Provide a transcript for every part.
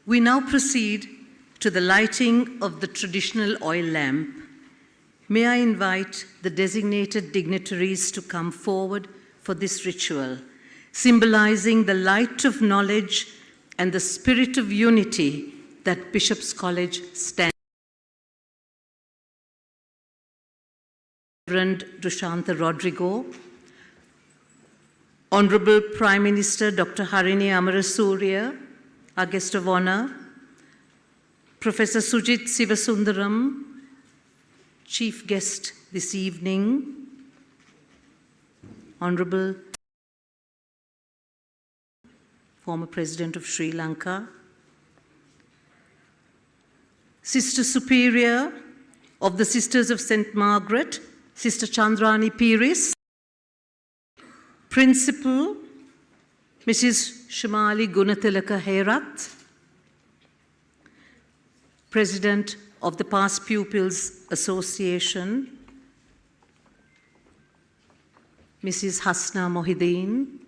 We now proceed to the lighting of the traditional oil lamp. May I invite the designated dignitaries to come forward for this ritual, symbolizing the light of knowledge and the spirit of unity that Bishop's College stands. Reverend Dushantha Rodrigo, Honorable Prime Minister Dr. Harini Amarasuriya, our guest of honor, Professor Sujit Sivasundaram, chief guest this evening, Honorable former President of Sri Lanka, Sister Superior of the Sisters of St. Margaret, Sister Chandrani Piris, Principal, Mrs. Shamali Gunatilaka Herath, President of the Past Pupils Association, Mrs. Hasna Mohideen,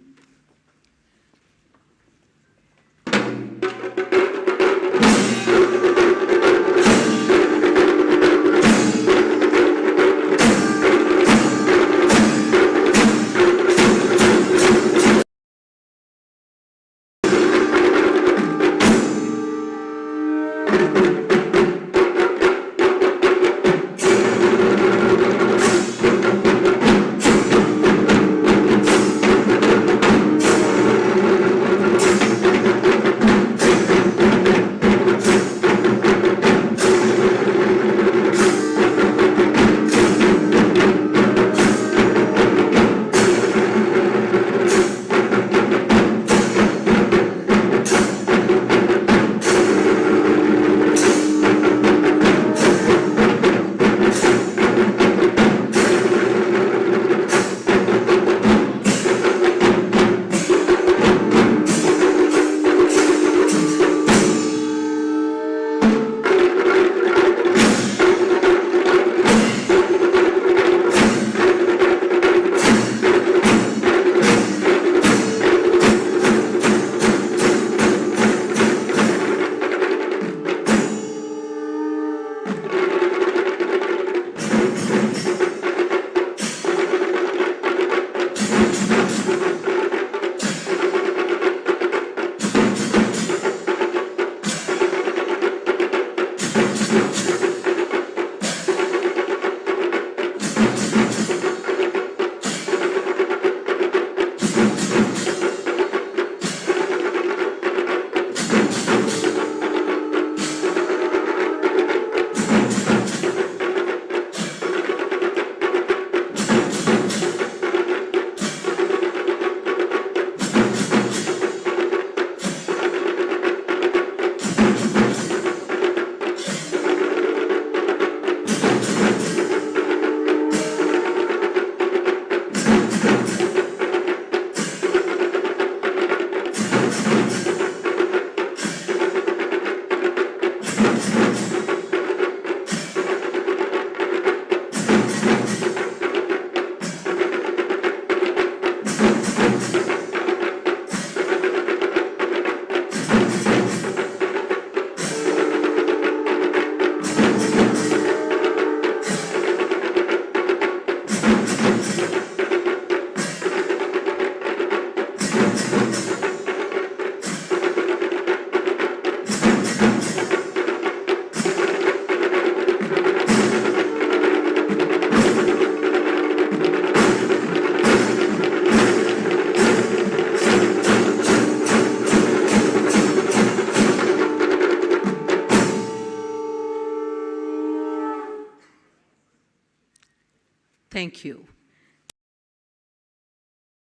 Thank you.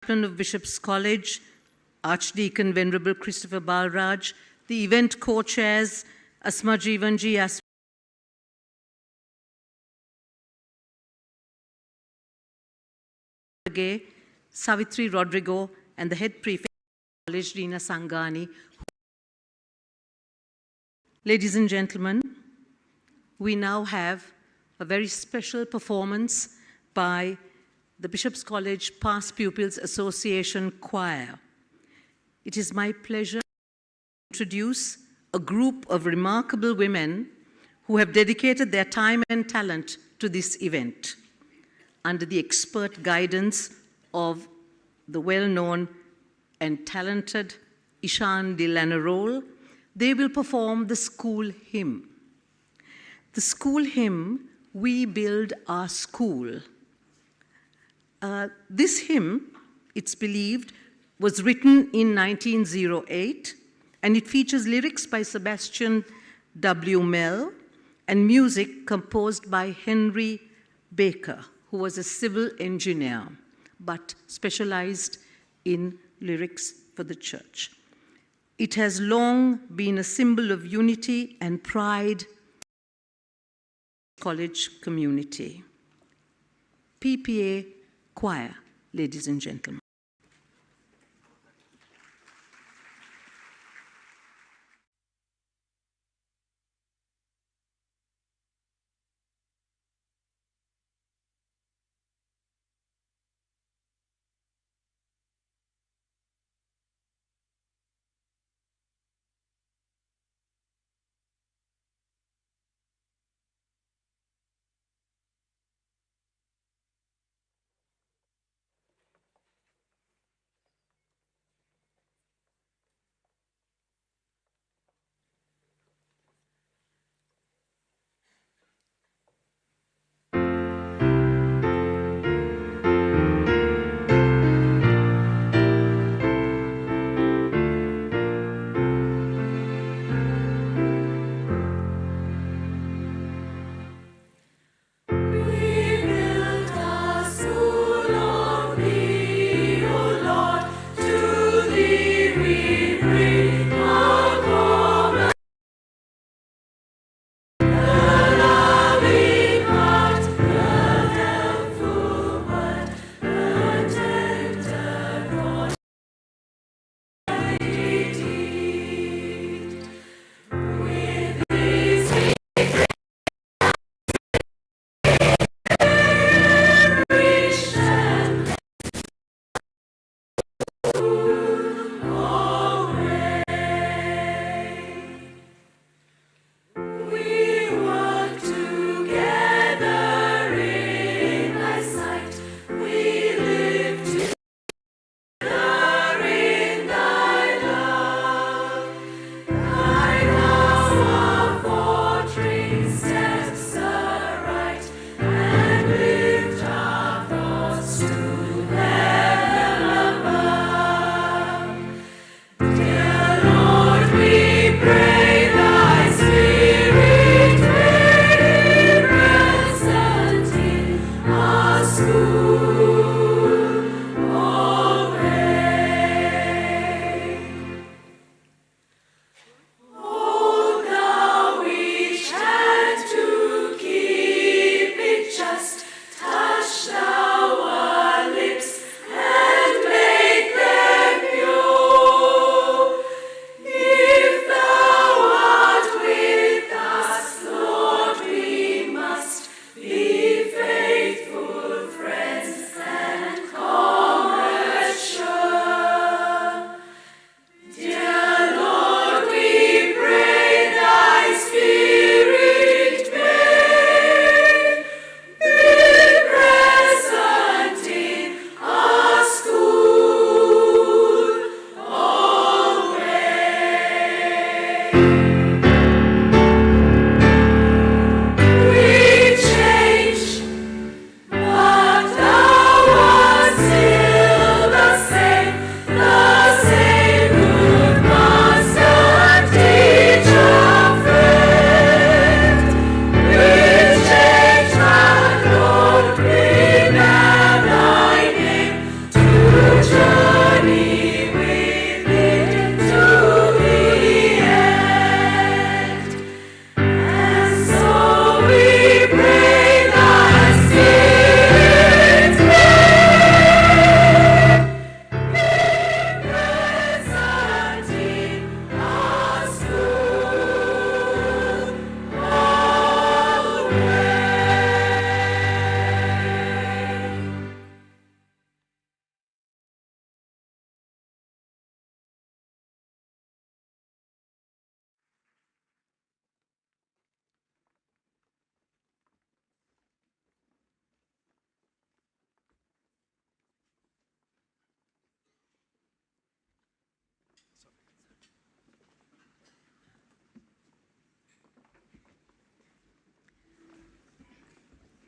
Chaplain of Bishop's College, Archdeacon Venerable Christopher Balraj, the event co-chairs Asma Jeevanji, Savitri Rodrigo, and the head prefect of the college, Rina Sangani. Ladies and gentlemen, we now have a very special performance by the Bishop's College Past Pupils Association Choir. It is my pleasure to introduce a group of remarkable women who have dedicated their time and talent to this event. Under the expert guidance of the well-known and talented Ishan de Lanarole, they will perform the school hymn. The school hymn, "We Build Our School." This hymn, it's believed, was written in 1908, and it features lyrics by Sebastian W. Mell and music composed by Henry Baker, who was a civil engineer but specialized in lyrics for the church. It has long been a symbol of unity and pride in the college community. PPA Choir, ladies and gentlemen.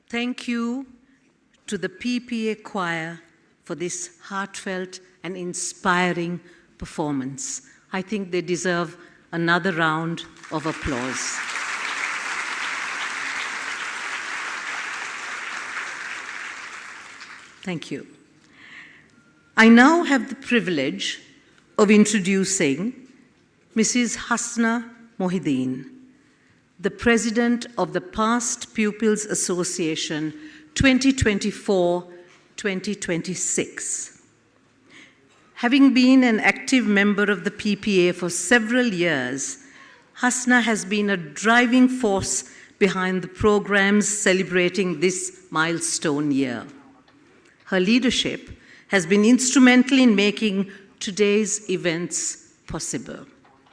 Thank you to the PPA choir for this heartfelt and inspiring performance. I think they deserve another round of applause. Thank you. I now have the privilege of introducing Mrs. Hasna Mohideen, the President of the Past Pupils Association 2024-2026. Having been an active member of the PPA for several years, Hasna has been a driving force behind the programs celebrating this milestone year. Her leadership has been instrumental in making today's events possible.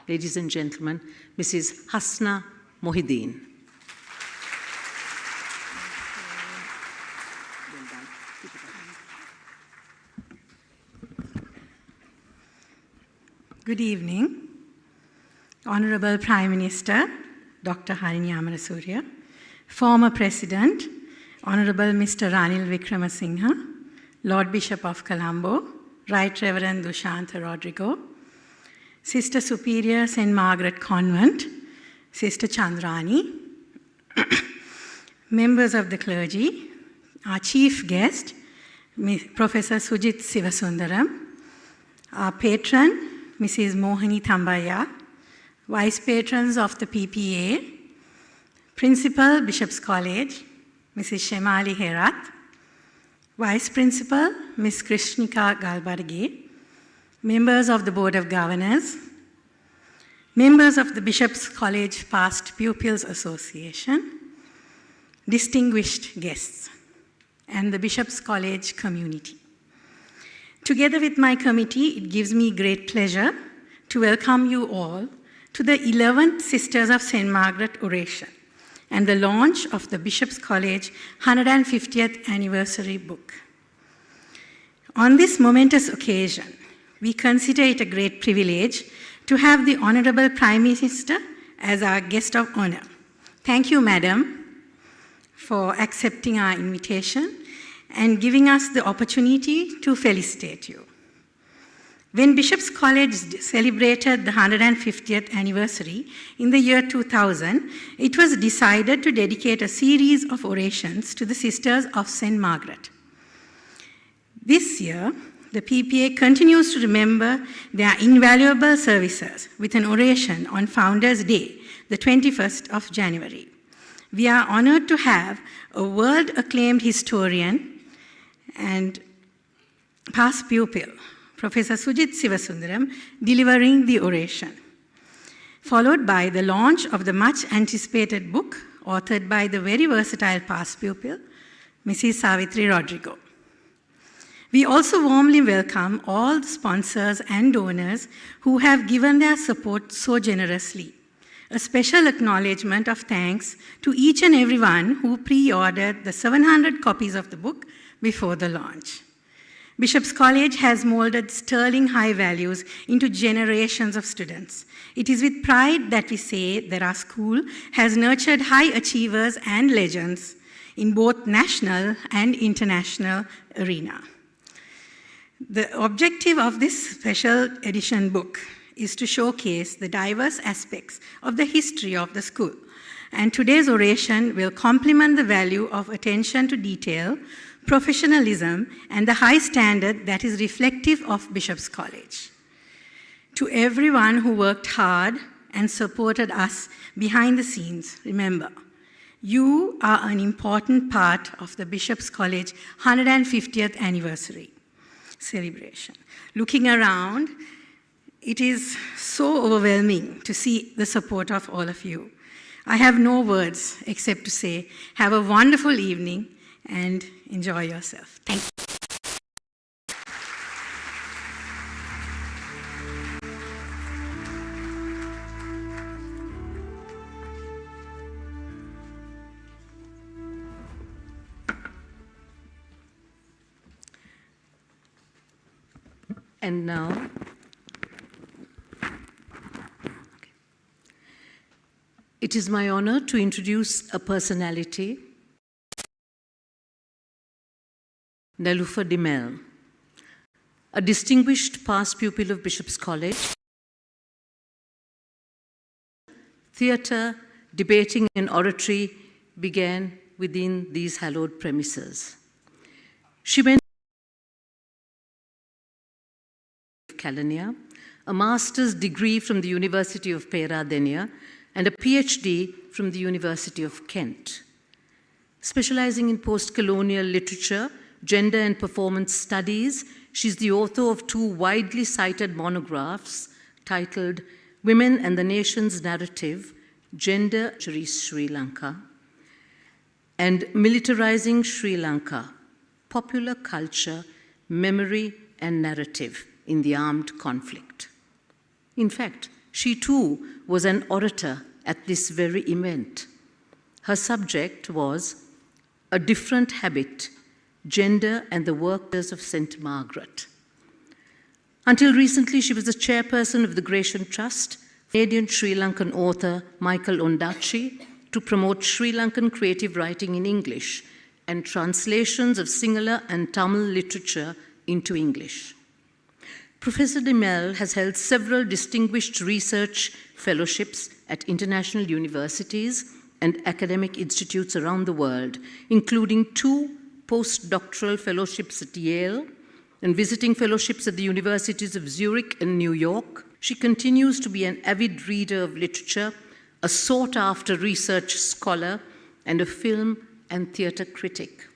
Ladies and gentlemen, Mrs. Hasna Mohideen. Good evening, Honorable Prime Minister, Dr. Harini Amarasuriya, former President, Honorable Mr. Ranil Wickramasinghe, Lord Bishop of Colombo, Right Reverend Dushantha Rodrigo, Sister Superior St. Margaret Convent, Sister Chandrani, members of the clergy, our chief guest, Professor Sujith Sivasundaram, our patron, Mrs. Mohini Thambaya, Vice Patrons of the PPA, Principal, Bishop's College, Mrs. Shemali Herath, Vice Principal, Ms. Krishnika Galbarge, members of the Board of Governors, members of the Bishop's College Past Pupils Association, distinguished guests, and the Bishop's College community. Together with my committee, it gives me great pleasure to welcome you all to the 11th Sisters of St. Margaret Oration and the launch of the Bishop's College 150th Anniversary book. On this momentous occasion, we consider it a great privilege to have the Honorable Prime Minister as our guest of honor. Thank you, Madam, for accepting our invitation and giving us the opportunity to felicitate you. When Bishop's College celebrated the 150th anniversary in the year 2000, it was decided to dedicate a series of orations to the Sisters of St. Margaret. This year, the PPA continues to remember their invaluable services with an oration on Founders' Day, the 21st of January. We are honored to have a world-acclaimed historian and past pupil, Professor Sujith Sivasundaram, delivering the oration, followed by the launch of the much-anticipated book authored by the very versatile past pupil, Mrs. Savitri Rodrigo. We also warmly welcome all the sponsors and donors who have given their support so generously. A special acknowledgement of thanks to each and everyone who pre-ordered the 700 copies of the book before the launch. Bishop's College has molded sterling high values into generations of students. It is with pride that we say that our school has nurtured high achievers and legends in both national and international arena. The objective of this special edition book is to showcase the diverse aspects of the history of the school, and today's oration will complement the value of attention to detail, professionalism, and the high standard that is reflective of Bishop's College. To everyone who worked hard and supported us behind the scenes, remember, you are an important part of the Bishop's College 150th anniversary celebration. Looking around, it is so overwhelming to see the support of all of you. I have no words except to say, have a wonderful evening and enjoy yourself. Thank you. And now, it is my honor to introduce a personality Nelufa Dimel, a distinguished past pupil of Bishop's College, theatre, debating and oratory began within these hallowed premises. She went to Kelaniya, a master's degree from the University of Peradeniya, and a PhD from the University of Kent. Specializing in post-colonial literature, gender and performance studies, she's the author of 2 widely cited monographs titled Women and the Nation's Narrative, Gender Sri Lanka, and Militarizing Sri Lanka, Popular Culture, Memory and Narrative in the Armed Conflict. In fact, she too was an orator at this very event. Her subject was A Different Habit, Gender and the Workers of St. Margaret. Until recently, she was the chairperson of the Gratian Trust, Canadian Sri Lankan author Michael Ondaatje, to promote Sri Lankan creative writing in English and translations of Sinhala and Tamil literature into English. Professor Dimel has held several distinguished research fellowships at international universities and academic institutes around the world, including 2 postdoctoral fellowships at Yale and visiting fellowships at the universities of Zurich and New York. She continues to be an avid reader of literature, a sought-after research scholar, and a film and theatre critic.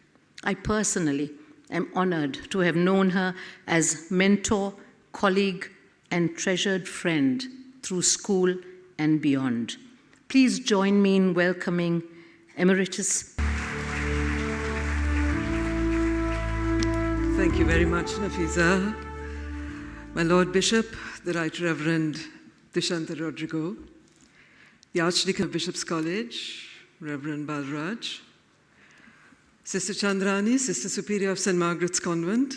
I personally am honored to have known her as mentor, colleague, and treasured friend through school and beyond. Please join me in welcoming Emeritus. Thank you very much, Nafisa. My Lord Bishop, the Right Reverend Dushanta Rodrigo, the Archdeacon of Bishop's College, Reverend Balraj, Sister Chandrani, Sister Superior of St. Margaret's Convent,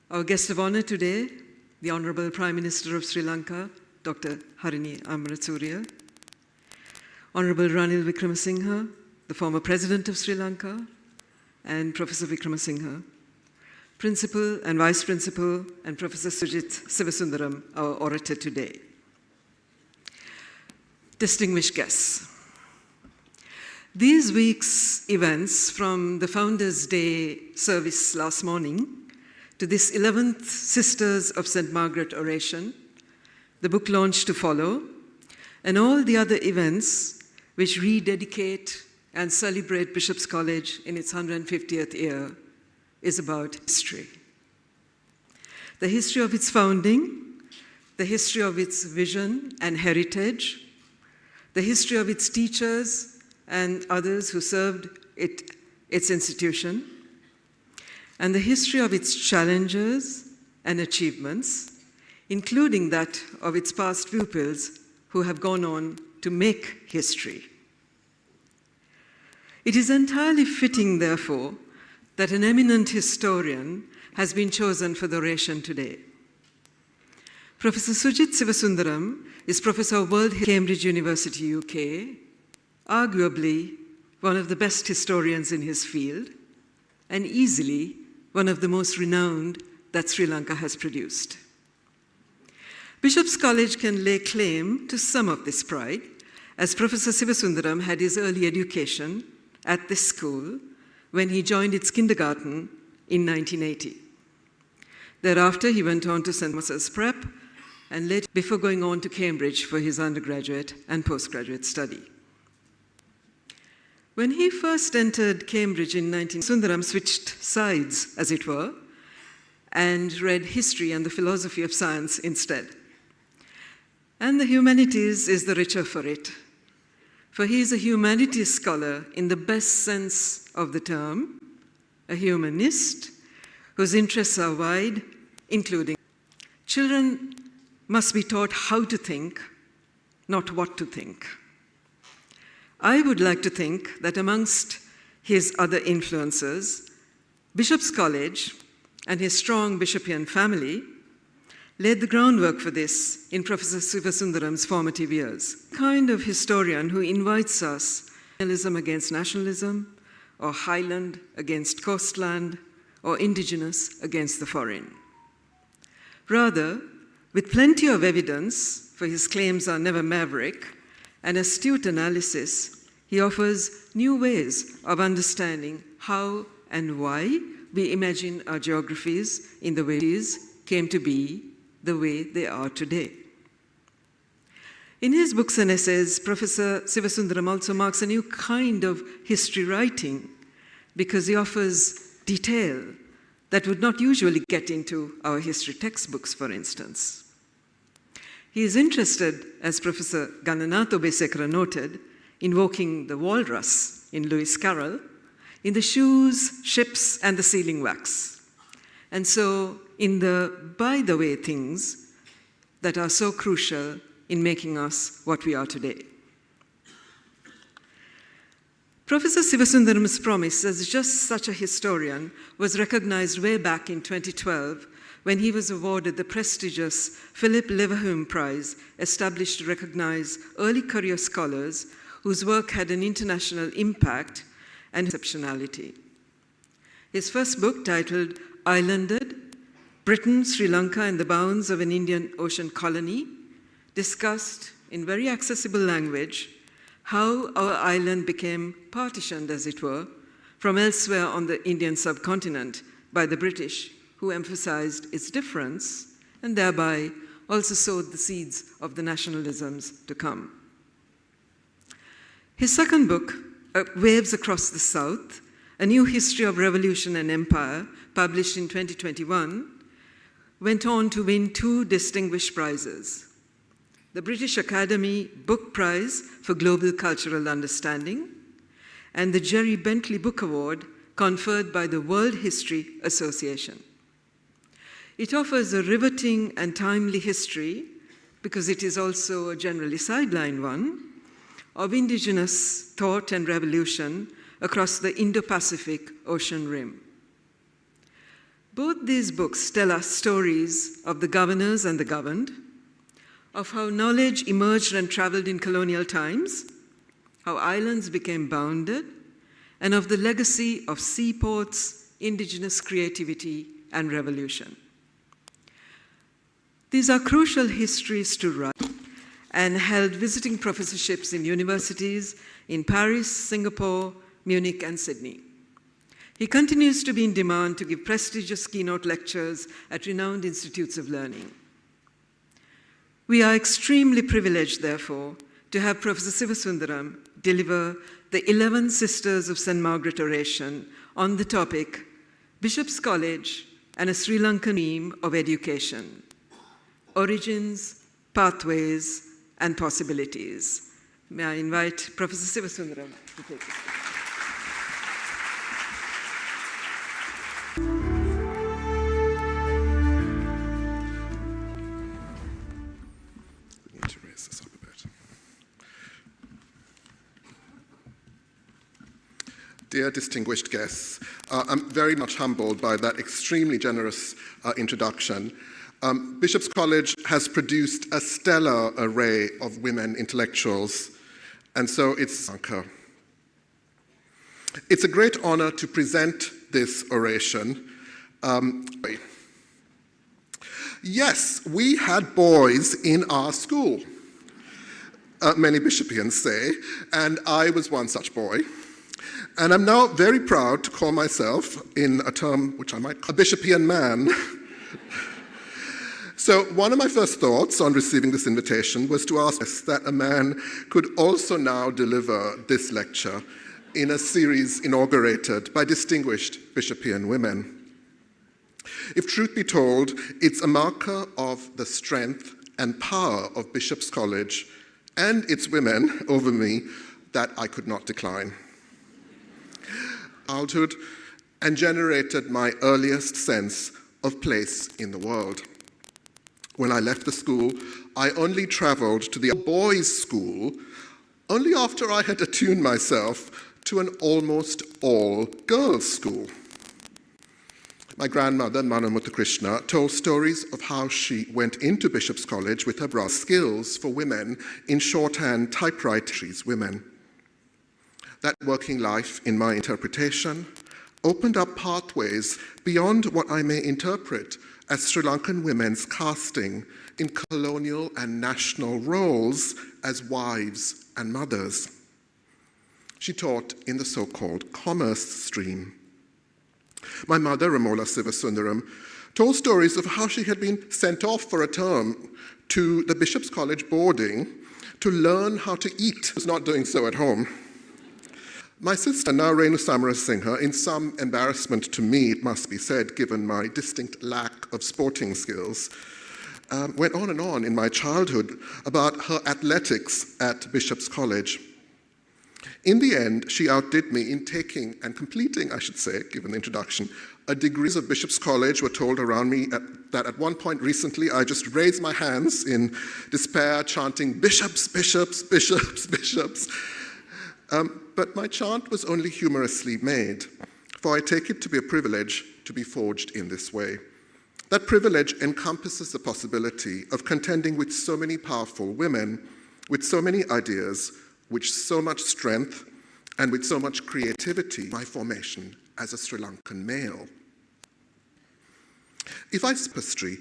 our guest of honor today, the Honorable Prime Minister of Sri Lanka, Dr. Harini Amarasurya, Honorable Ranil Wickramasinghe, the former President of Sri Lanka, and Professor Wickramasinghe, Principal and Vice Principal, and Professor Sujit Sivasundaram, our orator today. Distinguished guests, these week's events, from the Founders' Day service last morning to this 11th Sisters of St. Margaret Oration, the book launch to follow, and all the other events which rededicate and celebrate Bishop's College in its 150th year, is about history. The history of its founding, the history of its vision and heritage, the history of its teachers and others who served its institution, and the history of its challenges and achievements, including that of its past pupils who have gone on to make history. It is entirely fitting, therefore, that an eminent historian has been chosen for the oration today. Professor Sujit Sivasundaram is Professor of World History at Cambridge University, UK, arguably one of the best historians in his field, and easily one of the most renowned that Sri Lanka has produced. Bishop's College can lay claim to some of this pride, as Professor Sivasundaram had his early education at this school when he joined its kindergarten in 1980. Thereafter, he went on to St. Thomas's Prep, and later, before going on to Cambridge for his undergraduate and postgraduate study. When he first entered Cambridge in 19, Sundaram switched sides, as it were, and read history and the philosophy of science instead. And the humanities is the richer for it, for he is a humanities scholar in the best sense of the term, a humanist whose interests are wide, including children must be taught how to think, not what to think. I would like to think that amongst his other influences, Bishop's College and his strong Bishopian family laid the groundwork for this in Professor Sivasundaram's formative years. Kind of historian who invites us nationalism against nationalism, or highland against coastland, or indigenous against the foreign. Rather, with plenty of evidence, for his claims are never maverick, and astute analysis, he offers new ways of understanding how and why we imagine our geographies in the way these came to be the way they are today. In his books and essays, Professor Sivasundaram also marks a new kind of history writing because he offers detail that would not usually get into our history textbooks, for instance. He is interested, as Professor Gananath Obesekara noted, invoking the walrus in Lewis Carroll, in the shoes, ships, and the sealing wax. And so, in the by-the-way things that are so crucial in making us what we are today. Professor Sivasundaram's promise as just such a historian was recognized way back in 2012 when he was awarded the prestigious Philip Leverhulme Prize, established to recognize early career scholars whose work had an international impact and exceptionality. His first book, titled Islanded, Britain, Sri Lanka, and the Bounds of an Indian Ocean Colony, discussed in very accessible language how our island became partitioned, as it were, from elsewhere on the Indian subcontinent by the British, who emphasized its difference and thereby also sowed the seeds of the nationalisms to come. His second book, Waves Across the South, A New History of Revolution and Empire, published in 2021, went on to win 2 distinguished prizes: the British Academy Book Prize for Global Cultural Understanding, and the Jerry Bentley Book Award conferred by the World History Association. It offers a riveting and timely history, because it is also a generally sidelined one, of indigenous thought and revolution across the Indo-Pacific Ocean Rim. Both these books tell us stories of the governors and the governed, of how knowledge emerged and traveled in colonial times, how islands became bounded, and of the legacy of seaports, indigenous creativity, and revolution. These are crucial histories to write, and held visiting professorships in universities in Paris, Singapore, Munich, and Sydney. He continues to be in demand to give prestigious keynote lectures at renowned institutes of learning. We are extremely privileged, therefore, to have Professor Sivasundaram deliver the 11 Sisters of St. Margaret Oration on the topic, Bishop's College and a Sri Lankan Dream of Education, Origins, Pathways, and Possibilities. May I invite Professor Sivasundaram to take it. Dear distinguished guests, I'm very much humbled by that extremely generous introduction. Bishop's College has produced a stellar array of women intellectuals, and so it's a great honor to present this oration. Yes, we had boys in our school, many Bishopians say, and I was one such boy. And I'm now very proud to call myself, in a term which I might call a Bishopian man. So one of my first thoughts on receiving this invitation was to ask us that a man could also now deliver this lecture in a series inaugurated by distinguished Bishopian women. If truth be told, it's a marker of the strength and power of Bishop's College and its women over me that I could not decline. Childhood and generated my earliest sense of place in the world. When I left the school, I only traveled to the boys' school only after I had attuned myself to an almost all-girls school. My grandmother, Manu Muthukrishna, told stories of how she went into Bishop's College with her brother, skills for women in shorthand typewriting women. That working life, in my interpretation, opened up pathways beyond what I may interpret as Sri Lankan women's casting in colonial and national roles as wives and mothers. She taught in the so-called commerce stream. My mother, Ramola Sivasundaram, told stories of how she had been sent off for a term to the Bishop's College boarding to learn how to eat. She was not doing so at home. My sister, now Renu Samarasinghe, in some embarrassment to me, it must be said, given my distinct lack of sporting skills, went on and on in my childhood about her athletics at Bishop's College. In the end, she outdid me in taking and completing, I should say, given the introduction, a degree of Bishop's College. Were told around me that at one point recently I just raised my hands in despair, chanting, "Bishops, bishops, bishops, bishops." But my chant was only humorously made, for I take it to be a privilege to be forged in this way. That privilege encompasses the possibility of contending with so many powerful women, with so many ideas, with so much strength, and with so much creativity, my formation as a Sri Lankan male. If I speak history,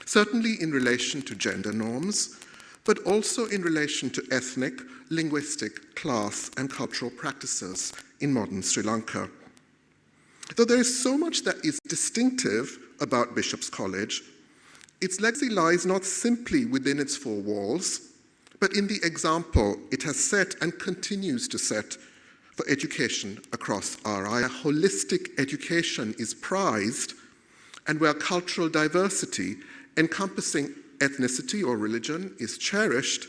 certainly in relation to gender norms, but also in relation to ethnic, linguistic, class, and cultural practices in modern Sri Lanka. Though there is so much that is distinctive about Bishop's College, its legacy lies not simply within its four walls, but in the example it has set and continues to set for education across our island. Holistic education is prized, and where cultural diversity encompassing ethnicity or religion is cherished,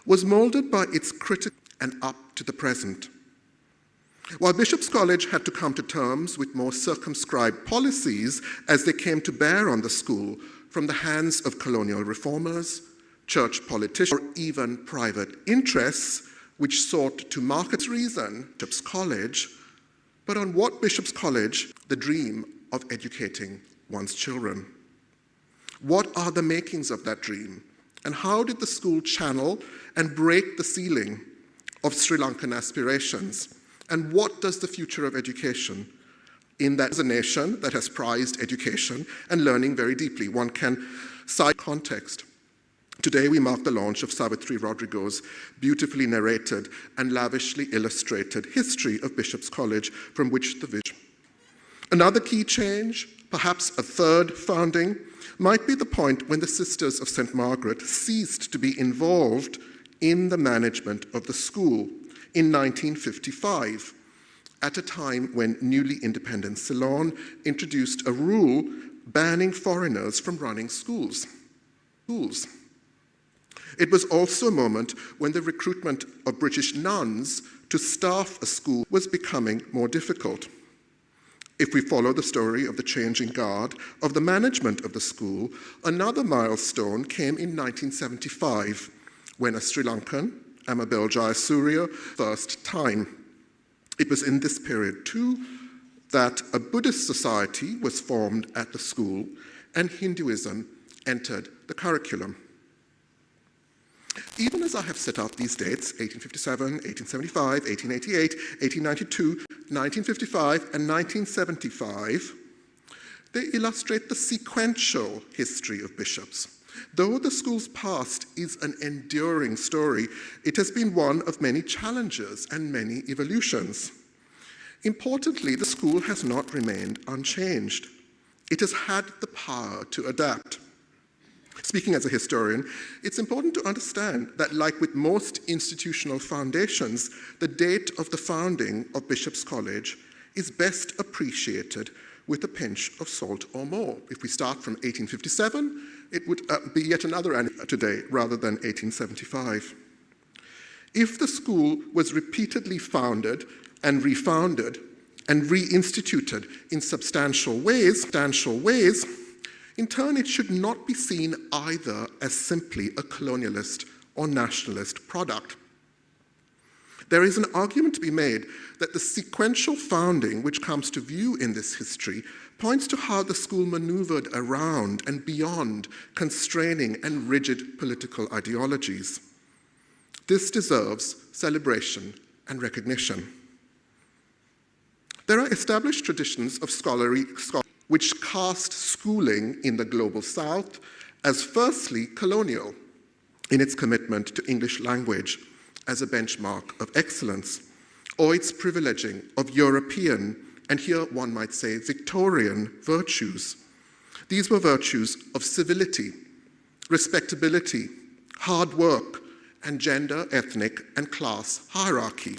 was molded by its critical and up to the present. While Bishop's College had to come to terms with more circumscribed policies as they came to bear on the school from the hands of colonial reformers, church politicians, or even private interests which sought to market reason Bishop's College, but on what Bishop's College, the dream of educating one's children. What are the makings of that dream? And how did the school channel and break the ceiling of Sri Lankan aspirations? And what does the future of education in that as a nation that has prized education and learning very deeply? One can cite context. Today we mark the launch of Savitri Rodrigo's beautifully narrated and lavishly illustrated history of Bishop's College, from which the vision. Another key change, perhaps a third founding, might be the point when the Sisters of St. Margaret ceased to be involved in the management of the school in 1955, at a time when newly independent Ceylon introduced a rule banning foreigners from running schools. It was also a moment when the recruitment of British nuns to staff a school was becoming more difficult. If we follow the story of the changing guard of the management of the school, another milestone came in 1975, when a Sri Lankan, Amabel Jayasuriya, first time. It was in this period too that a Buddhist society was formed at the school and Hinduism entered the curriculum. Even as I have set out these dates, 1857, 1875, 1888, 1892, 1955, and 1975, they illustrate the sequential history of bishops. Though the school's past is an enduring story, it has been one of many challenges and many evolutions. Importantly, the school has not remained unchanged. It has had the power to adapt. Speaking as a historian, it's important to understand that, like with most institutional foundations, the date of the founding of Bishop's College is best appreciated with a pinch of salt or more. If we start from 1857, it would be yet another anniversary today rather than 1875. If the school was repeatedly founded and refounded and reinstituted in substantial ways, in turn, it should not be seen either as simply a colonialist or nationalist product. There is an argument to be made that the sequential founding which comes to view in this history points to how the school maneuvered around and beyond constraining and rigid political ideologies. This deserves celebration and recognition. There are established traditions of scholarship which cast schooling in the global south as firstly colonial in its commitment to English language as a benchmark of excellence, or its privileging of European, and here one might say Victorian, virtues. These were virtues of civility, respectability, hard work, and gender, ethnic, and class hierarchy.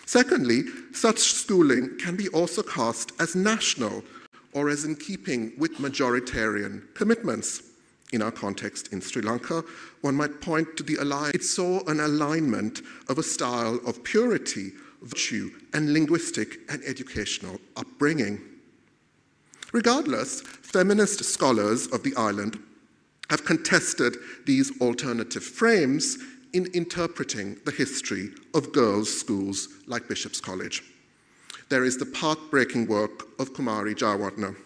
Secondly, such schooling can be also cast as national or as in keeping with majoritarian commitments. In our context in Sri Lanka, one might point to the alliance. It saw an alignment of a style of purity, virtue, and linguistic and educational upbringing. Regardless, feminist scholars of the island have contested these alternative frames in interpreting the history of girls' schools like Bishop's College. There is the path-breaking work of Kumari Jayawardena,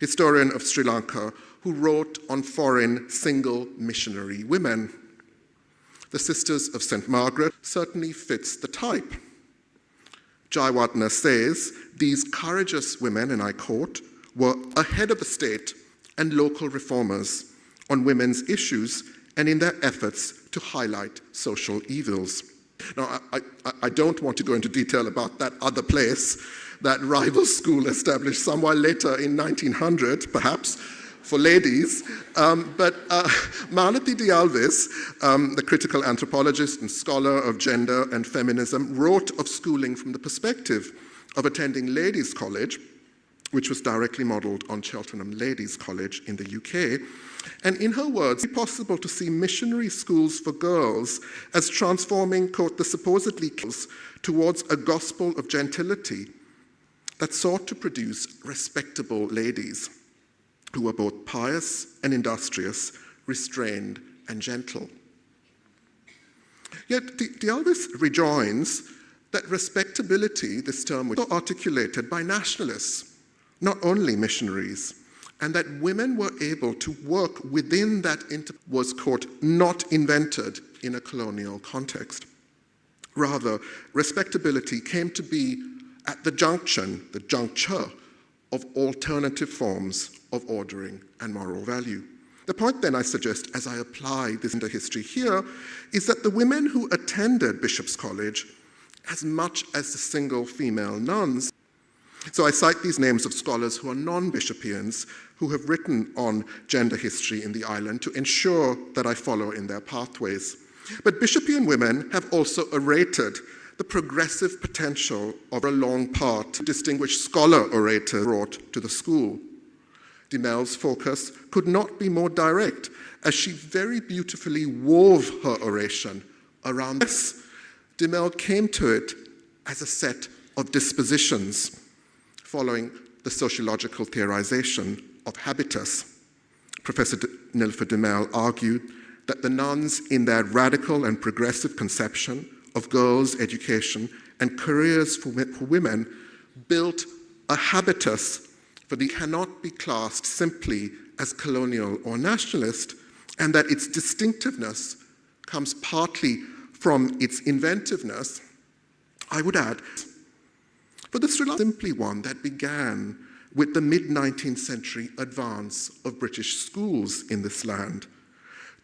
historian of Sri Lanka, who wrote on foreign single missionary women. The Sisters of St. Margaret certainly fits the type. Jayawardena says, these courageous women, and I quote, were ahead of the state and local reformers on women's issues and in their efforts to highlight social evils. Now, I don't want to go into detail about that other place, that rival school established somewhere later in 1900, perhaps, for ladies, but Malati Dialvis, the critical anthropologist and scholar of gender and feminism, wrote of schooling from the perspective of attending ladies' college, which was directly modelled on Cheltenham Ladies' College in the UK. And in her words, it's possible to see missionary schools for girls as transforming, quote, the supposedly towards a gospel of gentility that sought to produce respectable ladies who were both pious and industrious, restrained and gentle. Yet Dialvis rejoins that respectability, this term, was articulated by nationalists, not only missionaries, and that women were able to work within that was, quote, not invented in a colonial context. Rather, respectability came to be at the juncture of alternative forms of ordering and moral value. The point then I suggest as I apply this into history here is that the women who attended Bishop's College, as much as the single female nuns, so I cite these names of scholars who are non-Bishopians who have written on gender history in the island to ensure that I follow in their pathways. But Bishopian women have also orated the progressive potential of a long part distinguished scholar orator brought to the school. Dimel's focus could not be more direct, as she very beautifully wove her oration around this. Dimel came to it as a set of dispositions, following the sociological theorization of habitus. Professor Nilüfer Dimel argued that the nuns, in their radical and progressive conception of girls' education and careers for women, built a habitus for the cannot be classed simply as colonial or nationalist, and that its distinctiveness comes partly from its inventiveness, I would add, but the Sri Lanka simply one that began with the mid-19th century advance of British schools in this land.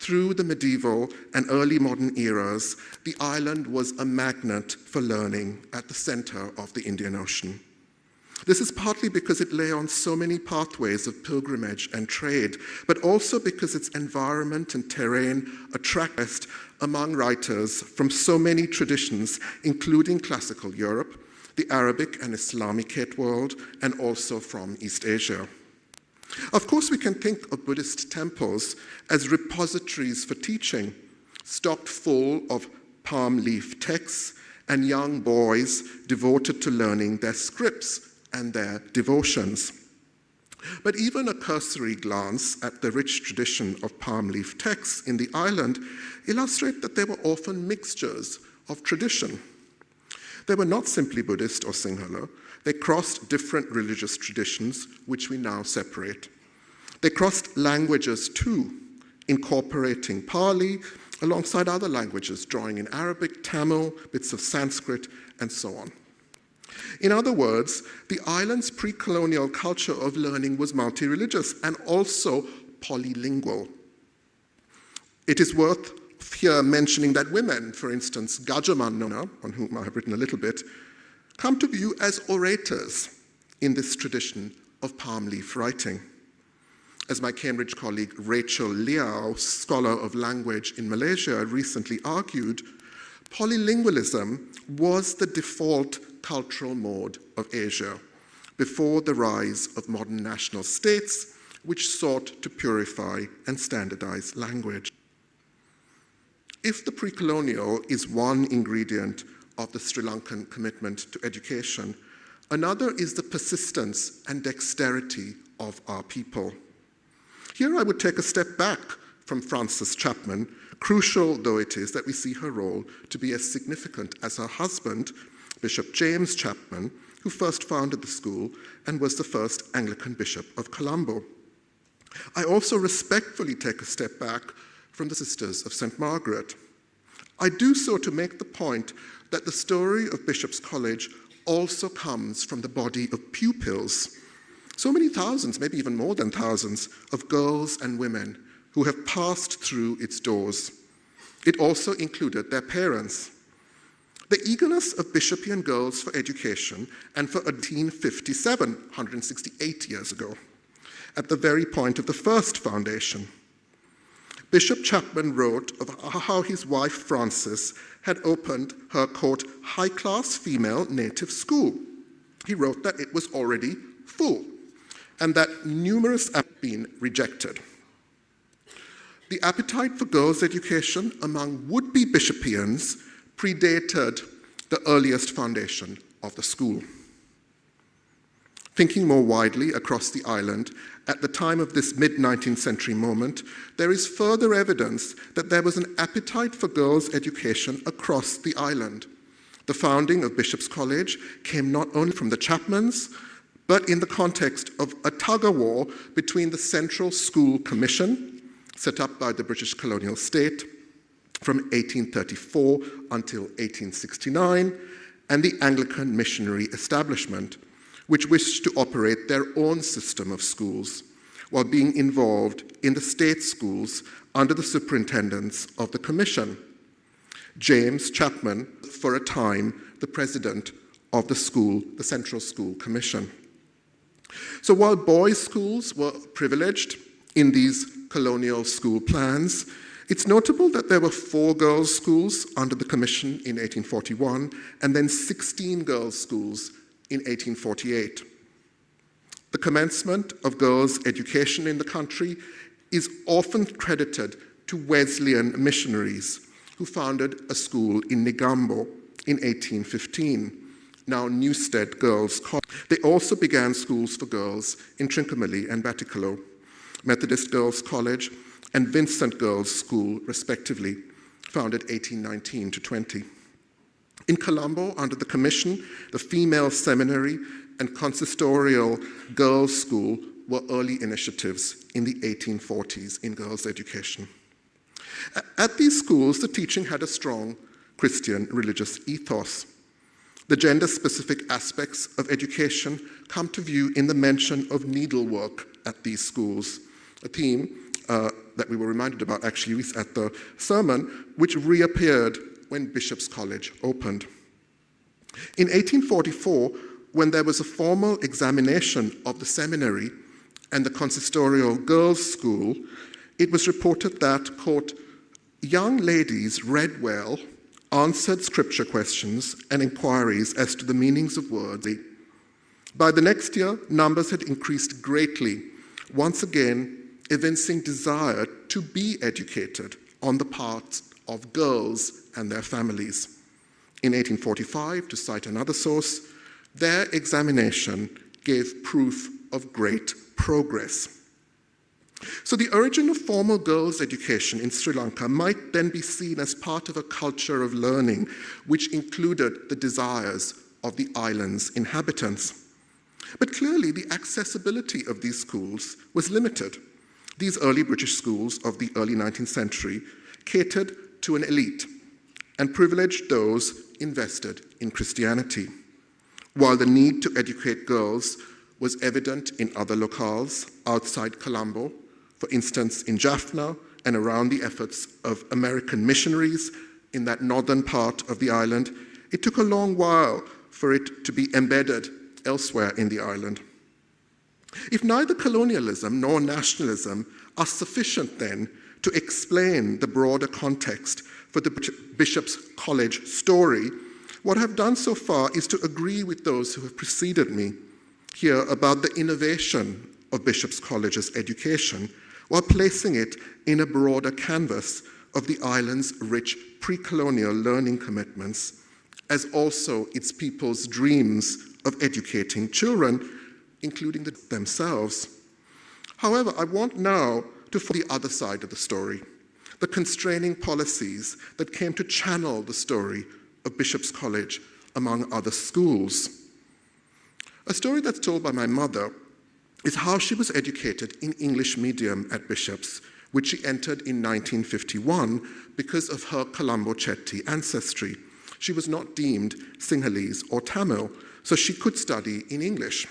Through the medieval and early modern eras, the island was a magnet for learning at the center of the Indian Ocean. This is partly because it lay on so many pathways of pilgrimage and trade, but also because its environment and terrain attract among writers from so many traditions, including classical Europe, the Arabic and Islamic world, and also from East Asia. Of course, we can think of Buddhist temples as repositories for teaching, stocked full of palm leaf texts and young boys devoted to learning their scripts and their devotions. But even a cursory glance at the rich tradition of palm leaf texts in the island illustrate that they were often mixtures of tradition. They were not simply Buddhist or Sinhala. They crossed different religious traditions, which we now separate. They crossed languages too, incorporating Pali alongside other languages, drawing in Arabic, Tamil, bits of Sanskrit, and so on. In other words, the island's pre-colonial culture of learning was multi-religious and also polylingual. It is worth here mentioning that women, for instance, Gajaman Nona, on whom I have written a little bit, come to view as orators in this tradition of palm leaf writing. As my Cambridge colleague Rachel Liao, scholar of language in Malaysia, recently argued, polylingualism was the default cultural mode of Asia before the rise of modern national states, which sought to purify and standardize language. If the pre-colonial is one ingredient of the Sri Lankan commitment to education, another is the persistence and dexterity of our people. Here I would take a step back from Frances Chapman, crucial though it is that we see her role to be as significant as her husband, Bishop James Chapman, who first founded the school and was the first Anglican Bishop of Colombo. I also respectfully take a step back from the Sisters of St. Margaret. I do so to make the point that the story of Bishop's College also comes from the body of pupils. So many thousands, maybe even more than thousands, of girls and women who have passed through its doors. It also included their parents. The eagerness of Bishopian girls for education and for 1857, 168 years ago, at the very point of the first foundation. Bishop Chapman wrote of how his wife Frances had opened her, quote, high-class female native school. He wrote that it was already full and that numerous had been rejected. The appetite for girls' education among would-be Bishopians predated the earliest foundation of the school. Thinking more widely across the island, at the time of this mid-19th century moment, there is further evidence that there was an appetite for girls' education across the island. The founding of Bishop's College came not only from the Chapmans, but in the context of a tug-of-war between the Central School Commission, set up by the British colonial state from 1834 until 1869, and the Anglican missionary establishment, which wished to operate their own system of schools, while being involved in the state schools under the superintendence of the Commission. James Chapman, for a time, the president of the school, the Central School Commission. So while boys' schools were privileged in these colonial school plans, it's notable that there were 4 girls' schools under the Commission in 1841, and then 16 girls' schools in 1848. The commencement of girls' education in the country is often credited to Wesleyan missionaries who founded a school in Negombo in 1815, now Newstead Girls' College. They also began schools for girls in Trincomalee and Batticaloa, Methodist Girls' College and Vincent Girls' School, respectively, founded 1819 to 20. In Colombo, under the Commission, the Female Seminary and Consistorial Girls' School were early initiatives in the 1840s in girls' education. At these schools, the teaching had a strong Christian religious ethos. The gender-specific aspects of education come to view in the mention of needlework at these schools, a theme that we were reminded about actually at the sermon, which reappeared when Bishop's College opened. In 1844, when there was a formal examination of the seminary and the consistorial girls' school, it was reported that, quote, young ladies read well, answered scripture questions and inquiries as to the meanings of words. By the next year, numbers had increased greatly, once again evincing desire to be educated on the part of girls and their families. In 1845, to cite another source, their examination gave proof of great progress. So the origin of formal girls' education in Sri Lanka might then be seen as part of a culture of learning which included the desires of the island's inhabitants. But clearly the accessibility of these schools was limited. These early British schools of the early 19th century catered to an elite and privileged those invested in Christianity. while the need to educate girls was evident in other locales outside Colombo, for instance in Jaffna and around the efforts of American missionaries in that northern part of the island, it took a long while for it to be embedded elsewhere in the island. If neither colonialism nor nationalism are sufficient then to explain the broader context for the Bishop's College story, what I've done so far is to agree with those who have preceded me here about the innovation of Bishop's College's education, while placing it in a broader canvas of the island's rich pre-colonial learning commitments, as also its people's dreams of educating children, including themselves. However, I want now to follow the other side of the story, the constraining policies that came to channel the story of Bishop's College among other schools. A story that's told by my mother is how she was educated in English medium at Bishop's, which she entered in 1951 because of her Colombo Chetty ancestry. She was not deemed Sinhalese or Tamil, so she could study in English.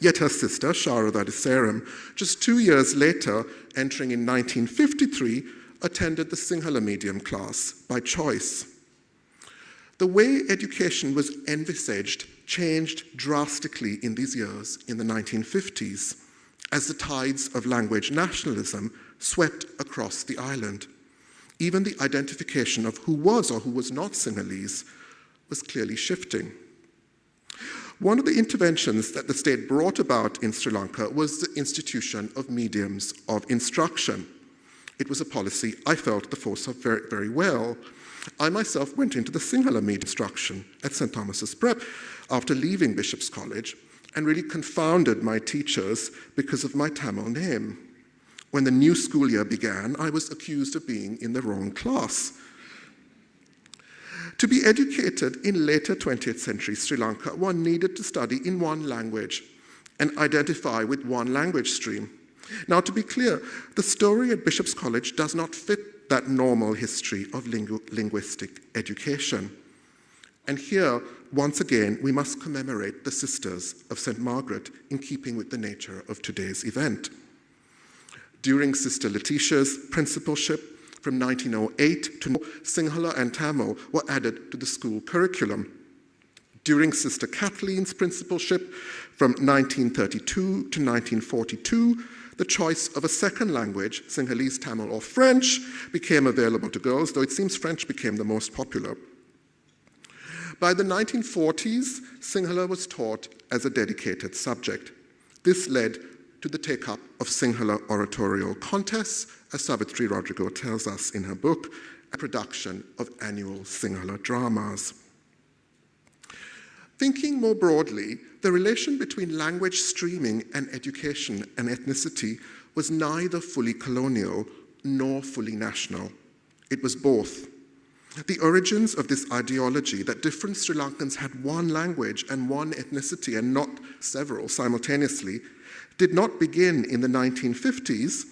Yet her sister, Sharada Desaram, just 2 years later, entering in 1953, attended the Sinhala medium class by choice. The way education was envisaged changed drastically in these years in the 1950s, as the tides of language nationalism swept across the island. Even the identification of who was or who was not Sinhalese was clearly shifting. One of the interventions that the state brought about in Sri Lanka was the institution of mediums of instruction. It was a policy I felt the force of very, very well. I myself went into the Sinhala medium instruction at St. Thomas's Prep after leaving Bishop's College and really confounded my teachers because of my Tamil name. When the new school year began, I was accused of being in the wrong class. To be educated in later 20th century Sri Lanka, one needed to study in one language and identify with one language stream. Now, to be clear, the story at Bishop's College does not fit that normal history of linguistic education. And here, once again, we must commemorate the Sisters of St. Margaret in keeping with the nature of today's event. During Sister Letitia's principalship from 1908 to Sinhala and Tamil were added to the school curriculum. During Sister Kathleen's principalship from 1932 to 1942, the choice of a second language, Sinhalese, Tamil, or French, became available to girls, though it seems French became the most popular. By the 1940s, Sinhala was taught as a dedicated subject. This led to the take-up of Sinhala oratorial contests, as Savitri Rodrigo tells us in her book, a production of annual Sinhala dramas. Thinking more broadly, the relation between language streaming and education and ethnicity was neither fully colonial nor fully national. It was both. The origins of this ideology that different Sri Lankans had one language and one ethnicity and not several simultaneously did not begin in the 1950s,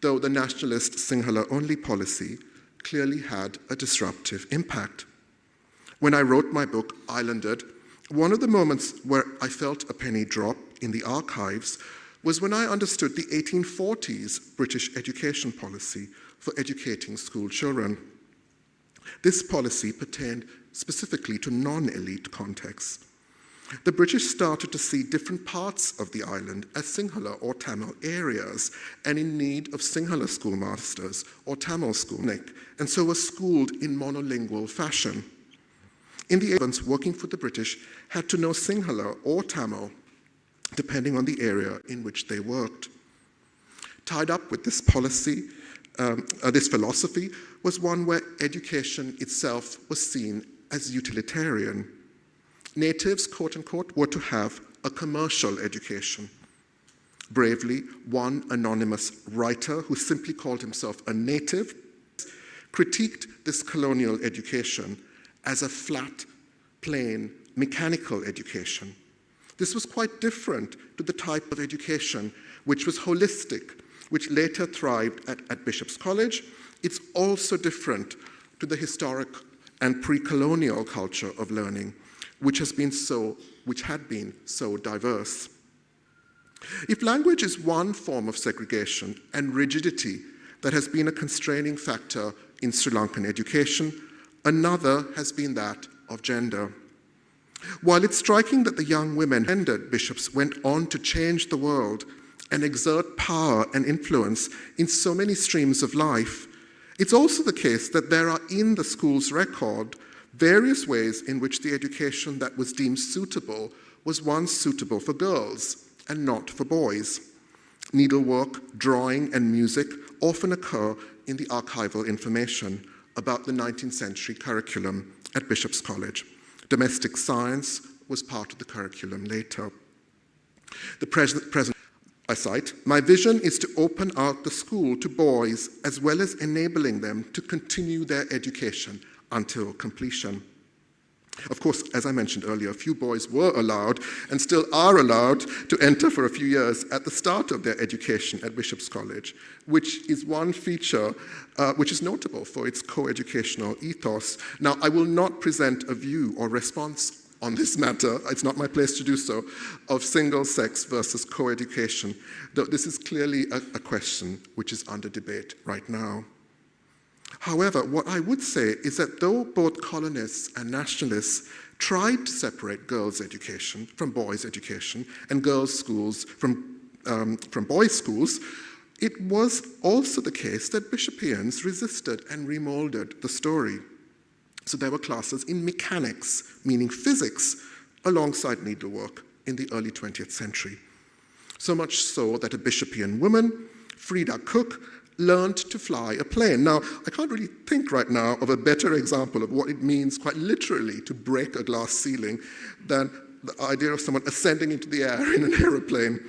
though the nationalist Sinhala-only policy clearly had a disruptive impact. When I wrote my book, Islanded, one of the moments where I felt a penny drop in the archives was when I understood the 1840s British education policy for educating school children. This policy pertained specifically to non-elite contexts. The British started to see different parts of the island as Sinhala or Tamil areas and in need of Sinhala schoolmasters or Tamil schoolnik, and so were schooled in monolingual fashion. In the 80s, working for the British had to know Sinhala or Tamil, depending on the area in which they worked. Tied up with this policy, this philosophy, was one where education itself was seen as utilitarian. Natives, quote unquote, were to have a commercial education. Bravely, one anonymous writer who simply called himself a native critiqued this colonial education as a flat, plain, mechanical education. This was quite different to the type of education which was holistic, which later thrived at Bishop's College. It's also different to the historic and pre-colonial culture of learning, which had been so diverse. If language is one form of segregation and rigidity that has been a constraining factor in Sri Lankan education, another has been that of gender. While it's striking that the young women gendered bishops went on to change the world and exert power and influence in so many streams of life, it's also the case that there are in the school's record various ways in which the education that was deemed suitable was once suitable for girls and not for boys. Needlework, drawing, and music often occur in the archival information about the 19th century curriculum at Bishop's College. Domestic science was part of the curriculum later. The present I cite, "My vision is to open out the school to boys as well as enabling them to continue their education until completion." Of course, as I mentioned earlier, few boys were allowed and still are allowed to enter for a few years at the start of their education at Bishop's College, which is one feature which is notable for its co-educational ethos. Now, I will not present a view or response on this matter, it's not my place to do so, of single-sex versus co-education, though this is clearly a question which is under debate right now. However, what I would say is that though both colonists and nationalists tried to separate girls' education from boys' education and girls' schools from boys' schools, it was also the case that Bishopians resisted and remolded the story. So there were classes in mechanics, meaning physics, alongside needlework in the early 20th century. So much so that a Bishopian woman, Frida Cook, learned to fly a plane. Now, I can't really think right now of a better example of what it means quite literally to break a glass ceiling than the idea of someone ascending into the air in an aeroplane.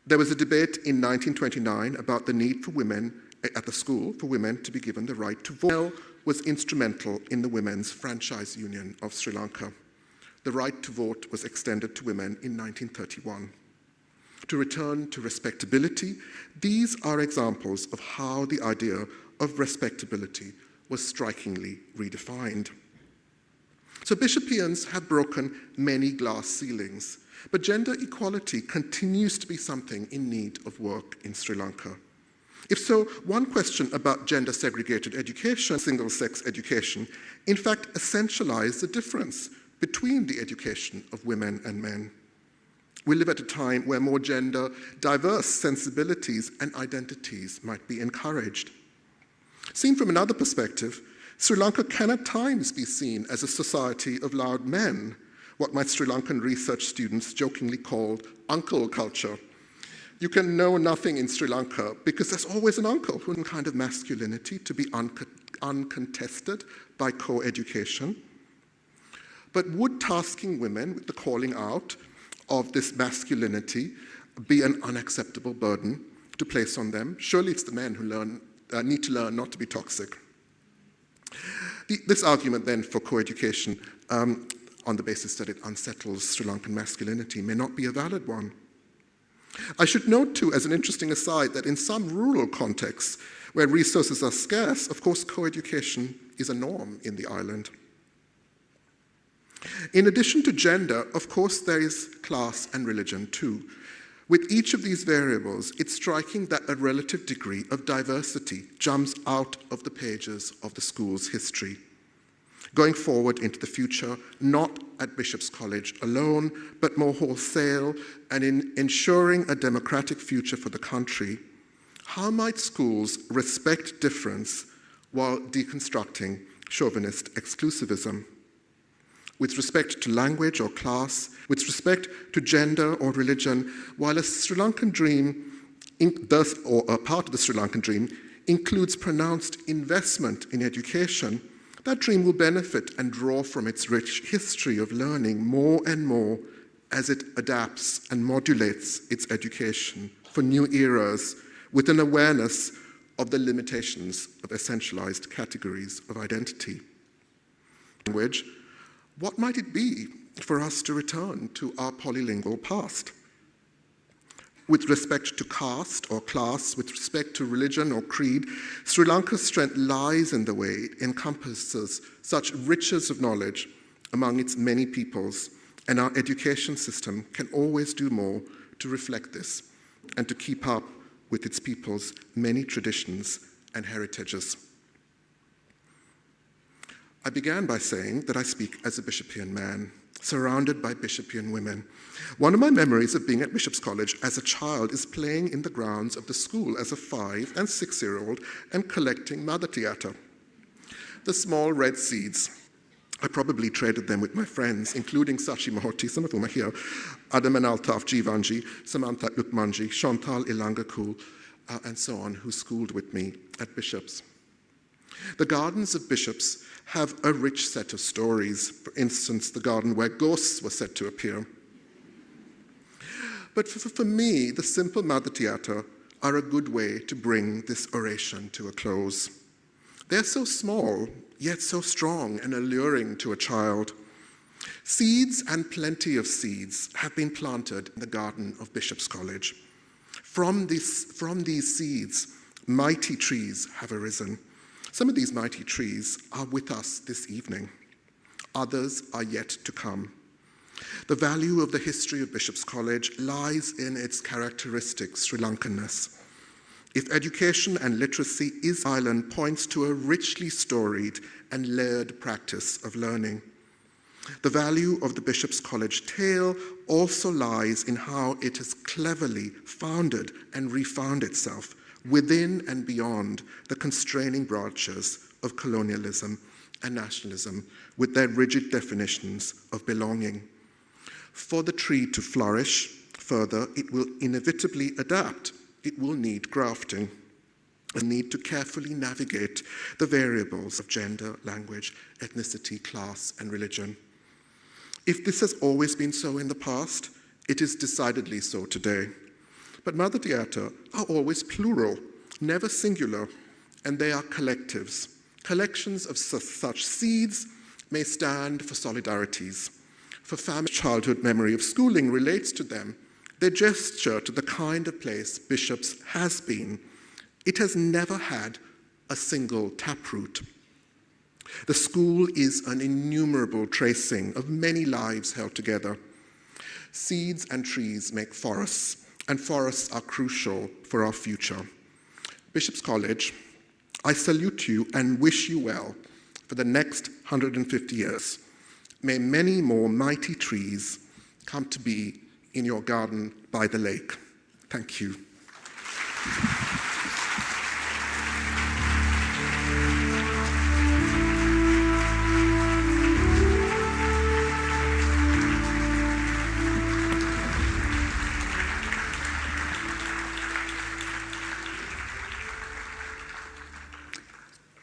There was a debate in 1929 about the need for women at the school for women to be given the right to vote. Was instrumental in the Women's Franchise Union of Sri Lanka. The right to vote was extended to women in 1931. To return to respectability, these are examples of how the idea of respectability was strikingly redefined. So Bishopians have broken many glass ceilings, but gender equality continues to be something in need of work in Sri Lanka. If so, one question about gender-segregated education, single-sex education, in fact essentializes the difference between the education of women and men. We live at a time where more gender-diverse sensibilities and identities might be encouraged. Seen from another perspective, Sri Lanka can at times be seen as a society of loud men, what my Sri Lankan research students jokingly called uncle culture. You can know nothing in Sri Lanka because there's always an uncle who has a kind of masculinity to be uncontested by co-education. But would tasking women with the calling out of this masculinity be an unacceptable burden to place on them? Surely it's the men who need to learn not to be toxic. This argument then for co-education on the basis that it unsettles Sri Lankan masculinity may not be a valid one. I should note too, as an interesting aside, that in some rural contexts where resources are scarce, of course co-education is a norm in the island. In addition to gender, of course there is class and religion too. With each of these variables, it's striking that a relative degree of diversity jumps out of the pages of the school's history. Going forward into the future, not at Bishop's College alone, but more wholesale, and in ensuring a democratic future for the country, how might schools respect difference while deconstructing chauvinist exclusivism? With respect to language or class, with respect to gender or religion, while a Sri Lankan dream, or a part of the Sri Lankan dream, includes pronounced investment in education, that dream will benefit and draw from its rich history of learning more and more as it adapts and modulates its education for new eras with an awareness of the limitations of essentialized categories of identity. Language, what might it be for us to return to our polylingual past? With respect to caste or class, with respect to religion or creed, Sri Lanka's strength lies in the way it encompasses such riches of knowledge among its many peoples, and our education system can always do more to reflect this and to keep up with its people's many traditions and heritages. I began by saying that I speak as a Bishopian man, surrounded by Bishopian women. One of my memories of being at Bishop's College as a child is playing in the grounds of the school as a 5- and 6-year-old and collecting Madatiata, the small red seeds. I probably traded them with my friends, including Sachi Mahoti, some of whom are here, Adam and Altaf Jivanji, Samantha Lukmanji, Chantal Ilangaku, and so on, who schooled with me at Bishop's. The gardens of Bishop's have a rich set of stories. For instance, the garden where ghosts were said to appear. But for me, the simple Madatiata are a good way to bring this oration to a close. They're so small, yet so strong and alluring to a child. Seeds and plenty of seeds have been planted in the garden of Bishop's College. From these seeds, mighty trees have arisen. Some of these mighty trees are with us this evening. Others are yet to come. The value of the history of Bishop's College lies in its characteristic Sri Lankanness. If education and literacy is island points to a richly storied and layered practice of learning. The value of the Bishop's College tale also lies in how it has cleverly founded and refound itself within and beyond the constraining branches of colonialism and nationalism with their rigid definitions of belonging. For the tree to flourish further, it will inevitably adapt. It will need grafting, a need to carefully navigate the variables of gender, language, ethnicity, class, and religion. If this has always been so in the past, it is decidedly so today. But Madatiata are always plural, never singular, and they are collectives. Collections of such seeds may stand for solidarities. For family, childhood memory of schooling relates to them. They gesture to the kind of place Bishop's has been. It has never had a single taproot. The school is an innumerable tracing of many lives held together. Seeds and trees make forests, and forests are crucial for our future. Bishop's College, I salute you and wish you well for the next 150 years. May many more mighty trees come to be in your garden by the lake. Thank you.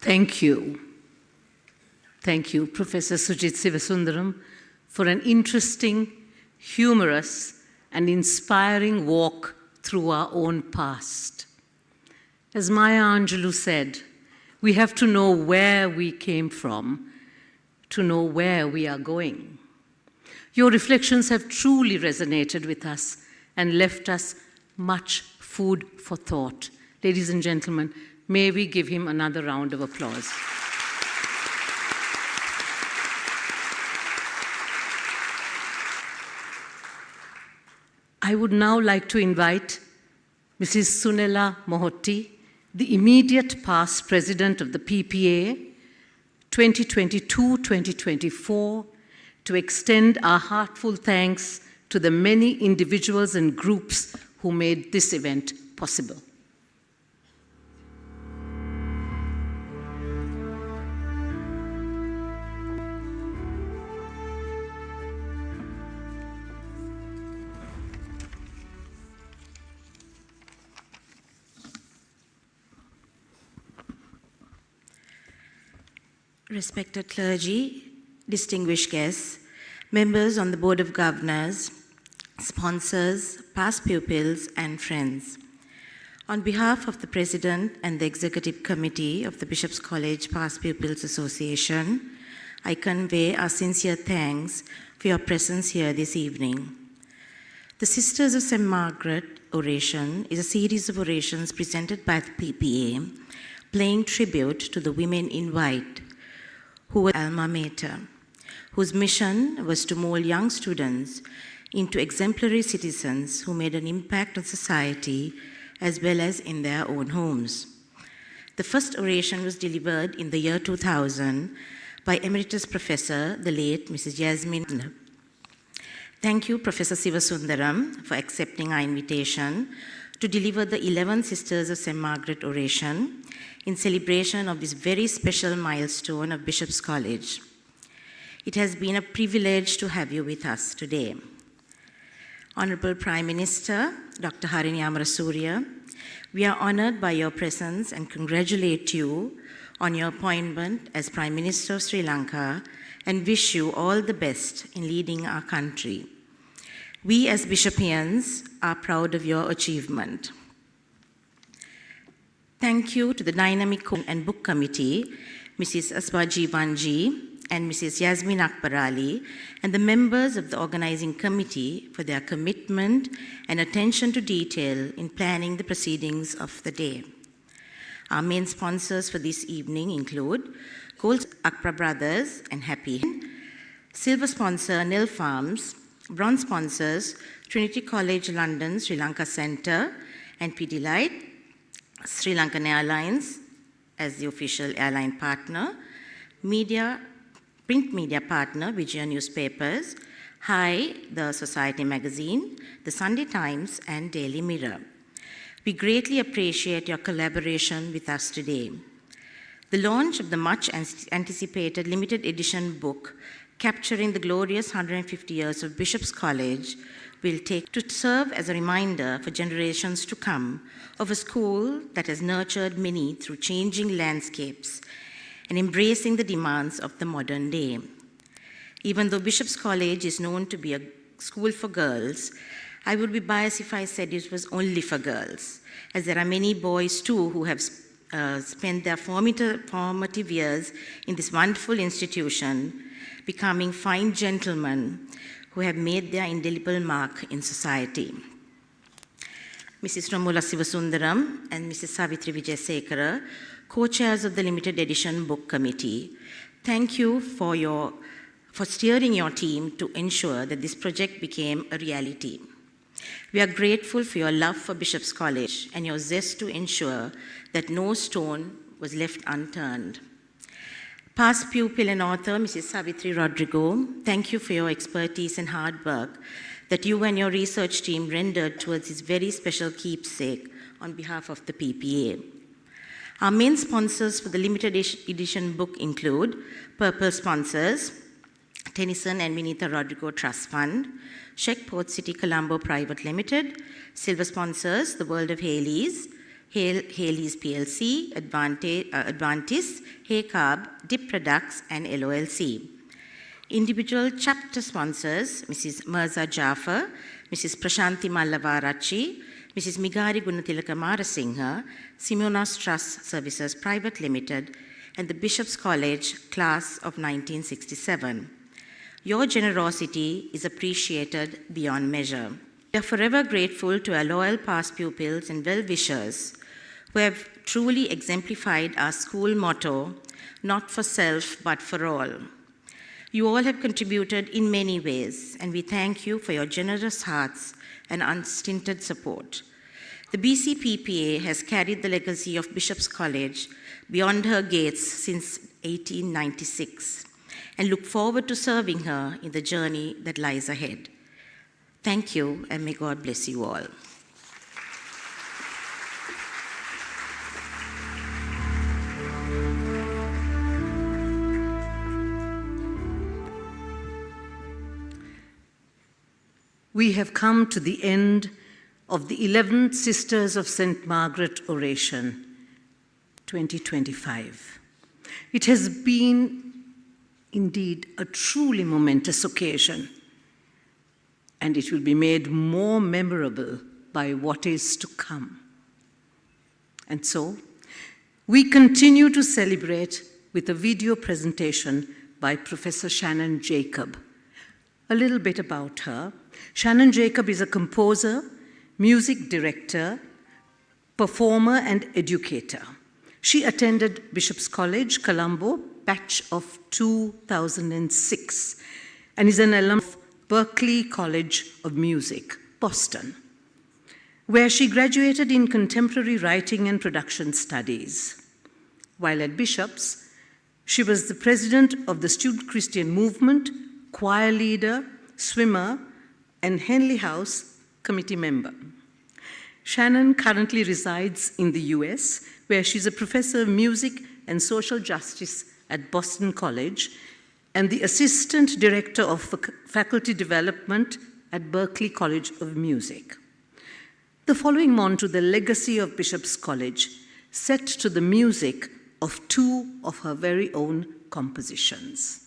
Thank you. Thank you, Professor Xith Sivasundaram, for an interesting, humorous, and inspiring walk through our own past. As Maya Angelou said, we have to know where we came from to know where we are going. Your reflections have truly resonated with us and left us much food for thought. Ladies and gentlemen, may we give him another round of applause. I would now like to invite Mrs. Sunela Mohoti, the immediate past president of the PPA 2022-2024, to extend our heartfelt thanks to the many individuals and groups who made this event possible. Respected clergy, distinguished guests, members on the Board of Governors, sponsors, past pupils, and friends. On behalf of the President and the Executive Committee of the Bishop's College Past Pupils Association, I convey our sincere thanks for your presence here this evening. The Sisters of St. Margaret Oration is a series of orations presented by the PPA, paying tribute to the women in white, who were alma mater, whose mission was to mold young students into exemplary citizens who made an impact on society as well as in their own homes. The first oration was delivered in the year 2000 by Emeritus Professor, the late Mrs. Yasmin. Thank you, Professor Sivasundaram, for accepting our invitation to deliver the 11 Sisters of St. Margaret Oration in celebration of this very special milestone of Bishop's College. It has been a privilege to have you with us today. Honorable Prime Minister, Dr. Harini Amarasuriya, we are honored by your presence and congratulate you on your appointment as Prime Minister of Sri Lanka and wish you all the best in leading our country. We as Bishopians are proud of your achievement. Thank you to the Dynamic and Book Committee, Mrs. Aswaji Vanji and Mrs. Yasmin Akbarali, and the members of the organizing committee for their commitment and attention to detail in planning the proceedings of the day. Our main sponsors for this evening include Gold Akra Brothers and Happy, silver sponsor Nil Farms, bronze sponsors Trinity College London Sri Lanka Centre and Pidilite, Sri Lankan Airlines as the official airline partner, print media partner Vijaya Newspapers, Hi, the Society Magazine, the Sunday Times and Daily Mirror. We greatly appreciate your collaboration with us today. The launch of the much anticipated limited edition book capturing the glorious 150 years of Bishop's College will take to serve as a reminder for generations to come of a school that has nurtured many through changing landscapes and embracing the demands of the modern day. Even though Bishop's College is known to be a school for girls, I would be biased if I said it was only for girls, as there are many boys too who have spent their formative years in this wonderful institution, becoming fine gentlemen who have made their indelible mark in society. Mrs. Ramula Sivasundaram and Mrs. Savitri Vijayasekara, co-chairs of the Limited Edition Book Committee, thank you for steering your team to ensure that this project became a reality. We are grateful for your love for Bishop's College and your zest to ensure that no stone was left unturned. Past pupil and author, Mrs. Savitri Rodrigo, thank you for your expertise and hard work that you and your research team rendered towards this very special keepsake on behalf of the PPA. Our main sponsors for the limited edition book include purple sponsors, Tennyson and Vinita Rodrigo Trust Fund, Sheikh Port City Colombo Private Limited, silver sponsors, the World of Haleys, Haleys PLC, Advantis, HayCarb, Dip Products, and LOLC. Individual chapter sponsors, Mrs. Mirza Jafar, Mrs. Prashanti Mallavarachi, Mrs. Migari Gunatilaka Marasinghe, Simonas Trust Services Private Limited, and the Bishop's College Class of 1967. Your generosity is appreciated beyond measure. We are forever grateful to our loyal past pupils and well-wishers who have truly exemplified our school motto, not for self, but for all. You all have contributed in many ways, and we thank you for your generous hearts and unstinted support. The BCPPA has carried the legacy of Bishop's College beyond her gates since 1896 and look forward to serving her in the journey that lies ahead. Thank you, and may God bless you all. We have come to the end of the 11th Sisters of St. Margaret Oration, 2025. It has been indeed a truly momentous occasion, and it will be made more memorable by what is to come. And so, we continue to celebrate with a video presentation by Professor Shannon Jacob. A little bit about her. Shannon Jacob is a composer, music director, performer, and educator. She attended Bishop's College, Colombo, batch of 2006 and is an alum of Berklee College of Music, Boston, where she graduated in contemporary writing and production studies. While at Bishop's, she was the president of the Student Christian Movement, choir leader, swimmer, and Henley House committee member. Shannon currently resides in the US, where she's a professor of music and social justice at Boston College and the assistant director of faculty development at Berklee College of Music. The following on to the legacy of Bishop's College, set to the music of two of her very own compositions.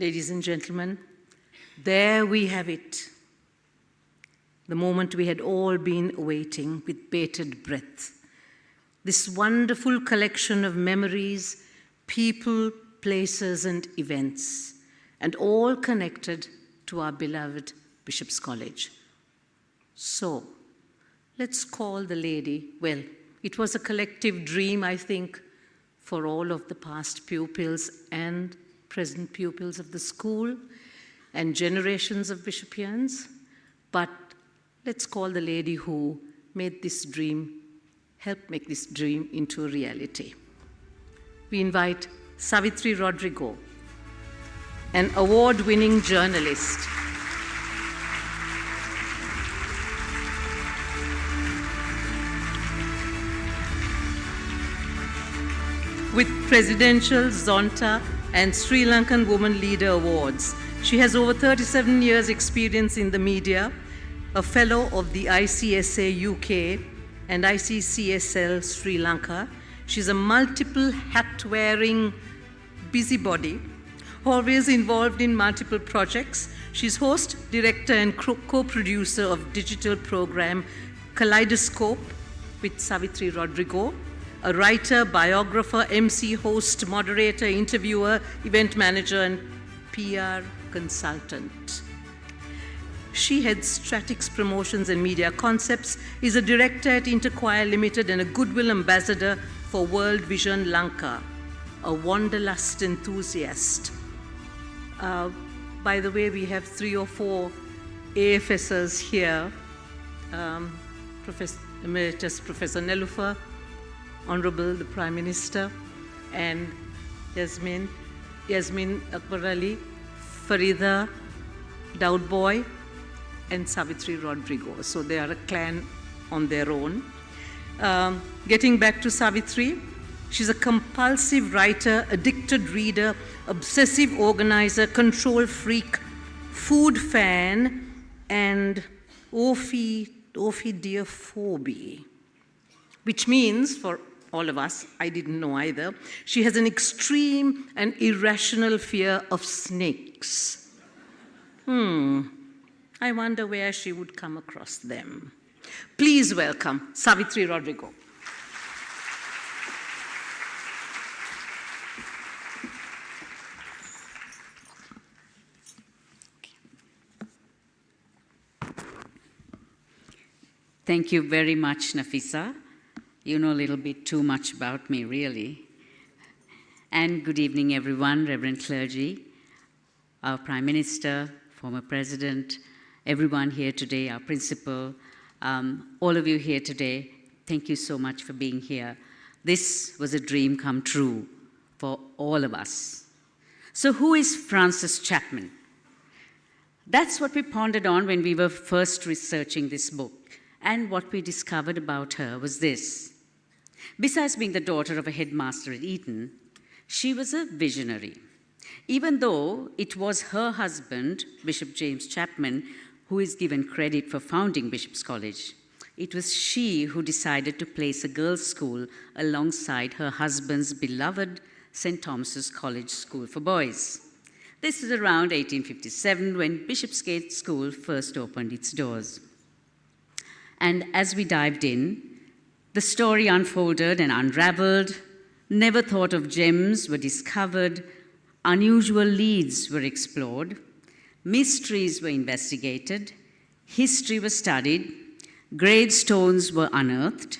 Ladies and gentlemen, there we have it. The moment we had all been awaiting with bated breath. This wonderful collection of memories, people, places, and events, and all connected to our beloved Bishop's College. So, let's call the lady, well, it was a collective dream, I think, for all of the past pupils and present pupils of the school and generations of Bishopians, but let's call the lady who made this dream, helped make this dream into a reality. We invite Savitri Rodrigo, an award-winning journalist. With Presidential, Zonta, and Sri Lankan Woman Leader Awards. She has over 37 years' experience in the media, a fellow of the ICSA UK and ICCSL Sri Lanka. She's a multiple hat-wearing busybody, always involved in multiple projects. She's host, director, and co-producer of digital program Kaleidoscope with Savitri Rodrigo, a writer, biographer, MC, host, moderator, interviewer, event manager, and PR consultant. She heads Stratix Promotions and Media Concepts, is a director at Interchoir Limited, and a Goodwill Ambassador for World Vision Lanka, a wanderlust enthusiast. By the way, we have 3 or 4 AFSers here. Emeritus Professor Nelufa, Honorable the Prime Minister, and Yasmin Akbar Ali, Farida Daudboy, and Savitri Rodrigo. So they are a clan on their own. Getting back to Savitri, she's a compulsive writer, addicted reader, obsessive organizer, control freak, food fan, and ophidiophobia, which means, for all of us, I didn't know either, she has an extreme and irrational fear of snakes. I wonder where she would come across them. Please welcome Savitri Rodrigo. Thank you very much, Nafisa. You know a little bit too much about me, really. And good evening, everyone, Reverend Clergy, our Prime Minister, former President, everyone here today, our Principal, all of you here today, thank you so much for being here. This was a dream come true for all of us. So who is Frances Chapman? That's what we pondered on when we were first researching this book. And what we discovered about her was this. Besides being the daughter of a headmaster at Eton, she was a visionary. Even though it was her husband, Bishop James Chapman, who is given credit for founding Bishop's College, it was she who decided to place a girls' school alongside her husband's beloved St. Thomas's College School for Boys. This is around 1857 when Bishopsgate School first opened its doors. And as we dived in, the story unfolded and unraveled. Never thought of gems were discovered. Unusual leads were explored. Mysteries were investigated. History was studied. Gravestones were unearthed.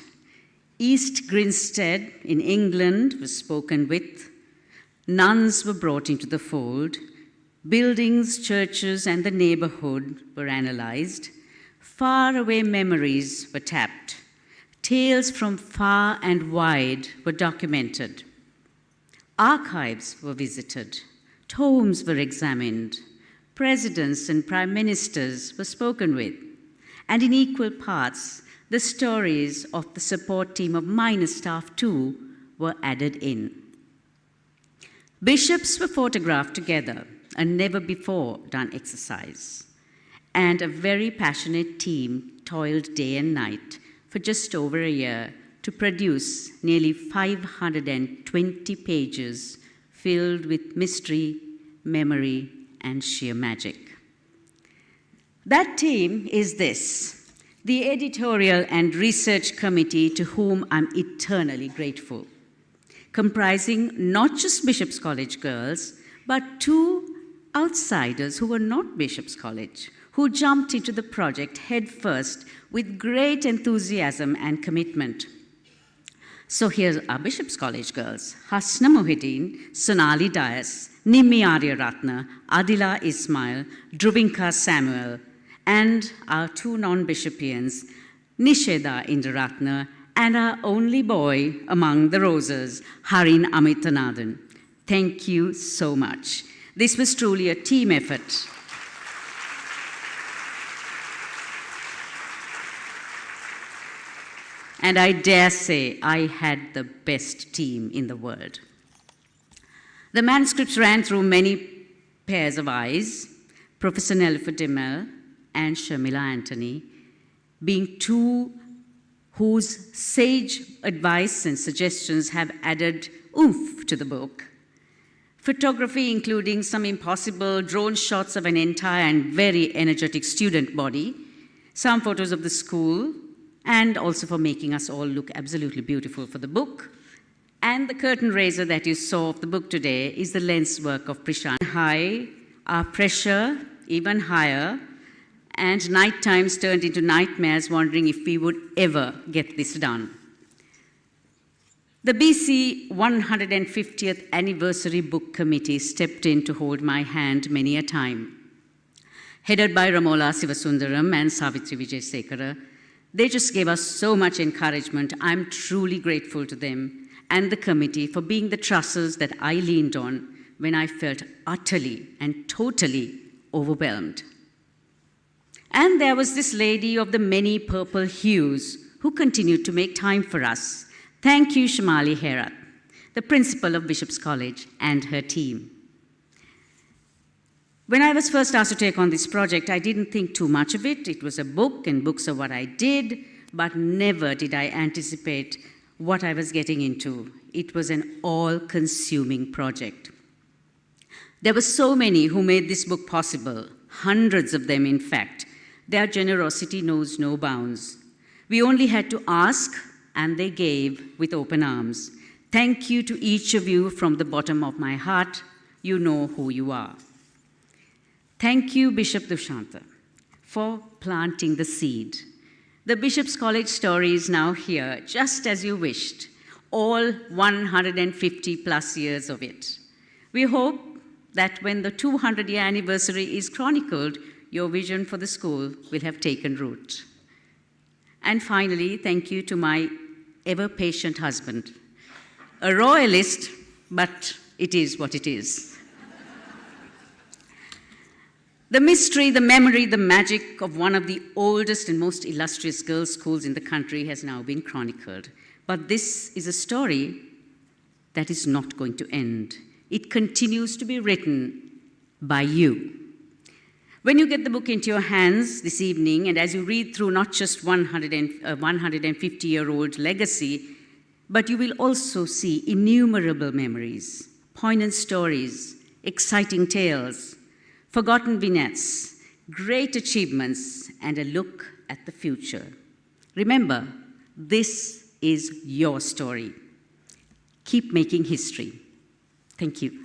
East Grinstead in England was spoken with. Nuns were brought into the fold. Buildings, churches, and the neighborhood were analyzed. Faraway memories were tapped. Tales from far and wide were documented. Archives were visited. Tomes were examined. Presidents and prime ministers were spoken with. And in equal parts, the stories of the support team of minor staff too were added in. Bishops were photographed together, a never-before-done exercise. And a very passionate team toiled day and night for just over a year to produce nearly 520 pages filled with mystery, memory, and sheer magic. That team is this: the editorial and research committee, to whom I'm eternally grateful, comprising not just Bishop's College girls, but 2 outsiders who were not Bishop's College, who jumped into the project headfirst with great enthusiasm and commitment. So here's our Bishop's College girls: Hasna Mohideen, Sonali Dias, Nimmi Aryaratna, Adila Ismail, Drubinka Samuel, and our 2 non-Bishopians, Nisheda Indraratna, and our only boy among the roses, Harin Amitanathan. Thank you so much. This was truly a team effort. And I dare say I had the best team in the world. The manuscripts ran through many pairs of eyes, Professor Nelfer Dimmel and Shamila Anthony, being 2 whose sage advice and suggestions have added oomph to the book. Photography, including some impossible drone shots of an entire and very energetic student body, some photos of the school, and also for making us all look absolutely beautiful for the book. And the curtain raiser that you saw of the book today is the lens work of Prashant. High, our pressure even higher, and night times turned into nightmares, wondering if we would ever get this done. The BC 150th Anniversary Book Committee stepped in to hold my hand many a time. Headed by Ramola Sivasundaram and Savitri Vijayasekara, they just gave us so much encouragement. I'm truly grateful to them and the committee for being the trusses that I leaned on when I felt utterly and totally overwhelmed. And there was this lady of the many purple hues who continued to make time for us. Thank you, Shamali Herat, the principal of Bishop's College, and her team. When I was first asked to take on this project, I didn't think too much of it. It was a book, and books are what I did, but never did I anticipate what I was getting into. It was an all-consuming project. There were so many who made this book possible, hundreds of them, in fact. Their generosity knows no bounds. We only had to ask, and they gave with open arms. Thank you to each of you from the bottom of my heart. You know who you are. Thank you, Bishop Dushanta, for planting the seed. The Bishop's College story is now here, just as you wished, all 150 plus years of it. We hope that when the 200-year anniversary is chronicled, your vision for the school will have taken root. And finally, thank you to my ever-patient husband, a royalist, but it is what it is. The mystery, the memory, the magic of one of the oldest and most illustrious girls' schools in the country has now been chronicled. But this is a story that is not going to end. It continues to be written by you. When you get the book into your hands this evening, and as you read through not just 150-year-old legacy, but you will also see innumerable memories, poignant stories, exciting tales, forgotten vignettes, great achievements, and a look at the future. Remember, this is your story. Keep making history. Thank you.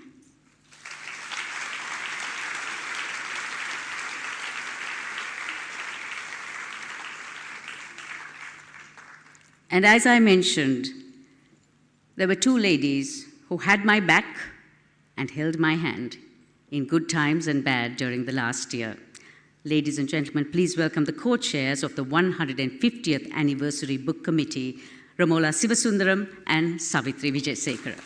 And as I mentioned, there were 2 ladies who had my back and held my hand in good times and bad during the last year. Ladies and gentlemen, please welcome the co-chairs of the 150th Anniversary Book Committee, Ramola Sivasundaram and Savitri Vijayasekara.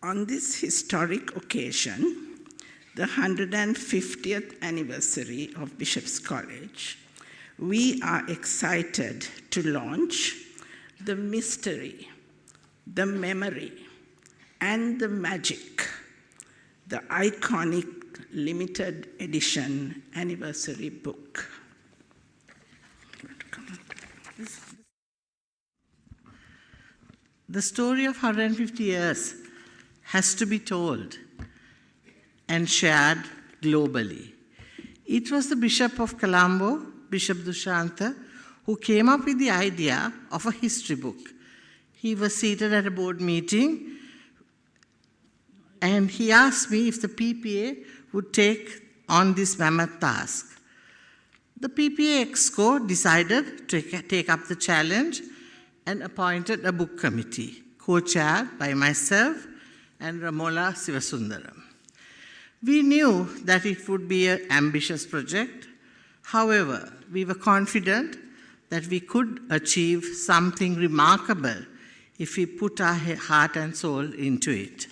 On this historic occasion, the 150th anniversary of Bishop's College, we are excited to launch the mystery, the memory, and the magic, the iconic limited edition anniversary book. The story of 150 years has to be told and shared globally. It was the Bishop of Colombo, Bishop Dushanta, who came up with the idea of a history book. He was seated at a board meeting and he asked me if the PPA would take on this mammoth task. The PPA Exco decided to take up the challenge and appointed a book committee, co-chaired by myself and Ramola Sivasundaram. We knew that it would be an ambitious project. However, we were confident that we could achieve something remarkable if we put our heart and soul into it.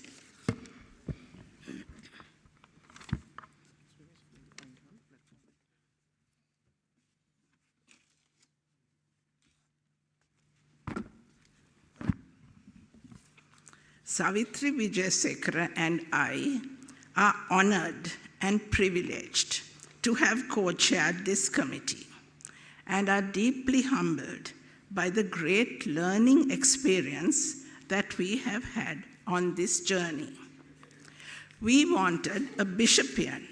Savitri Vijayasekara and I are honored and privileged to have co-chaired this committee and are deeply humbled by the great learning experience that we have had on this journey. We wanted a bishopian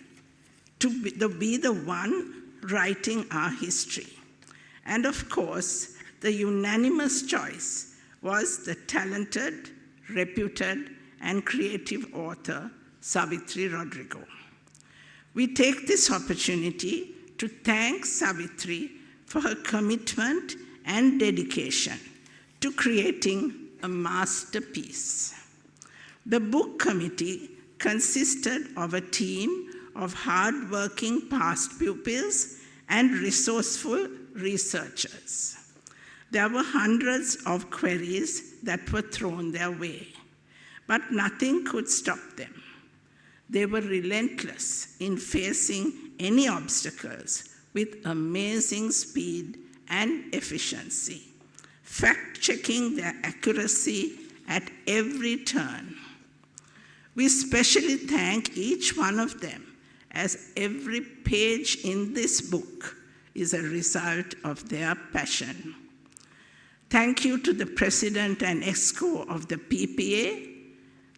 to be the one writing our history. And of course, the unanimous choice was the talented, reputed, and creative author, Savitri Rodrigo. We take this opportunity to thank Savitri for her commitment and dedication to creating a masterpiece. The book committee consisted of a team of hard-working past pupils and resourceful researchers. There were hundreds of queries that were thrown their way, but nothing could stop them. They were relentless in facing any obstacles with amazing speed and efficiency, fact-checking their accuracy at every turn. We especially thank each one of them, as every page in this book is a result of their passion. Thank you to the President and Exco of the PPA,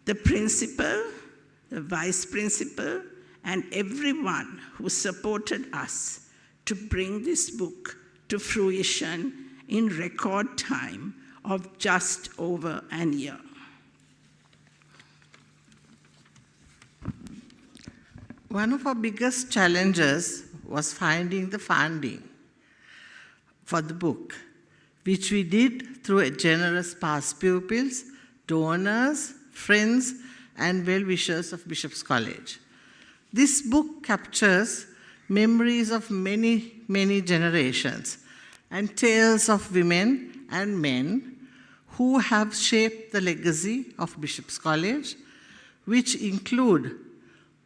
the Principal, the Vice Principal, and everyone who supported us to bring this book to fruition in record time of just over an year. One of our biggest challenges was finding the funding for the book, which we did through a generous past pupils, donors, friends, and well-wishers of Bishop's College. This book captures memories of many, many generations and tales of women and men who have shaped the legacy of Bishop's College, which include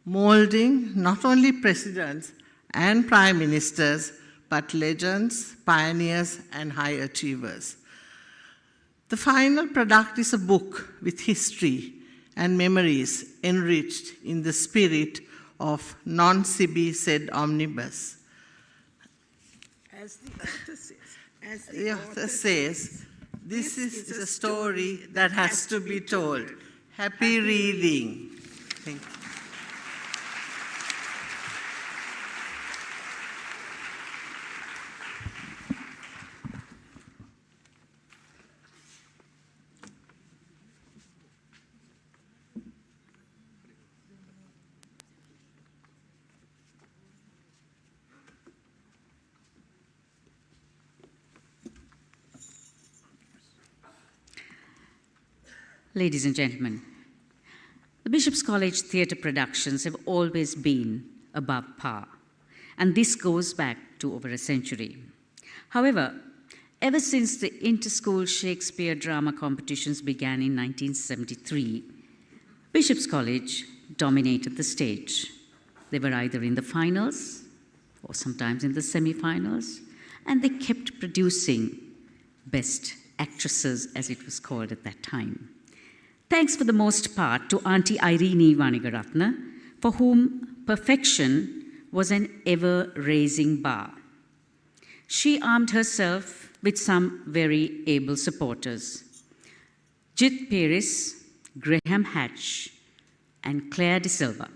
molding not only presidents and prime ministers, but legends, pioneers, and high achievers. The final product is a book with history and memories enriched in the spirit of non-Sibi said omnibus. As The author says, this is a story that has to be told. Happy reading. Thank you. Ladies and gentlemen, the Bishop's College theatre productions have always been above par, and this goes back to over a century. However, ever since the inter-school Shakespeare drama competitions began in 1973, Bishop's College dominated the stage. They were either in the finals or sometimes in the semi-finals, and they kept producing best actresses, as it was called at that time. Thanks for the most part to Auntie Irene Vanigaratna, for whom perfection was an ever-raising bar. She armed herself with some very able supporters: Xith Paris, Graham Hatch, and Claire De Silva.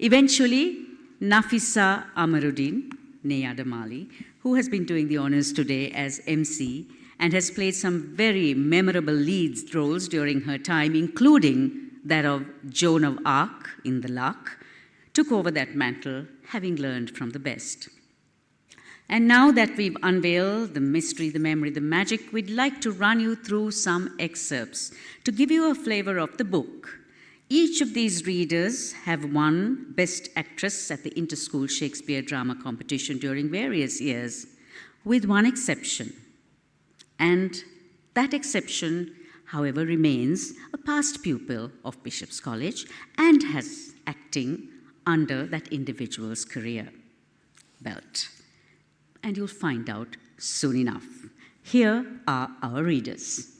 Eventually, Nafisa Amaruddin, née Adamali, who has been doing the honors today as MC and has played some very memorable lead roles during her time, including that of Joan of Arc in The Lark, took over that mantle, having learned from the best. And now that we've unveiled the mystery, the memory, the magic, we'd like to run you through some excerpts to give you a flavor of the book. Each of these readers have won Best Actress at the Inter-School Shakespeare Drama Competition during various years, with one exception. And that exception, however, remains a past pupil of Bishop's College and has acting under that individual's career belt. And you'll find out soon enough. Here are our readers.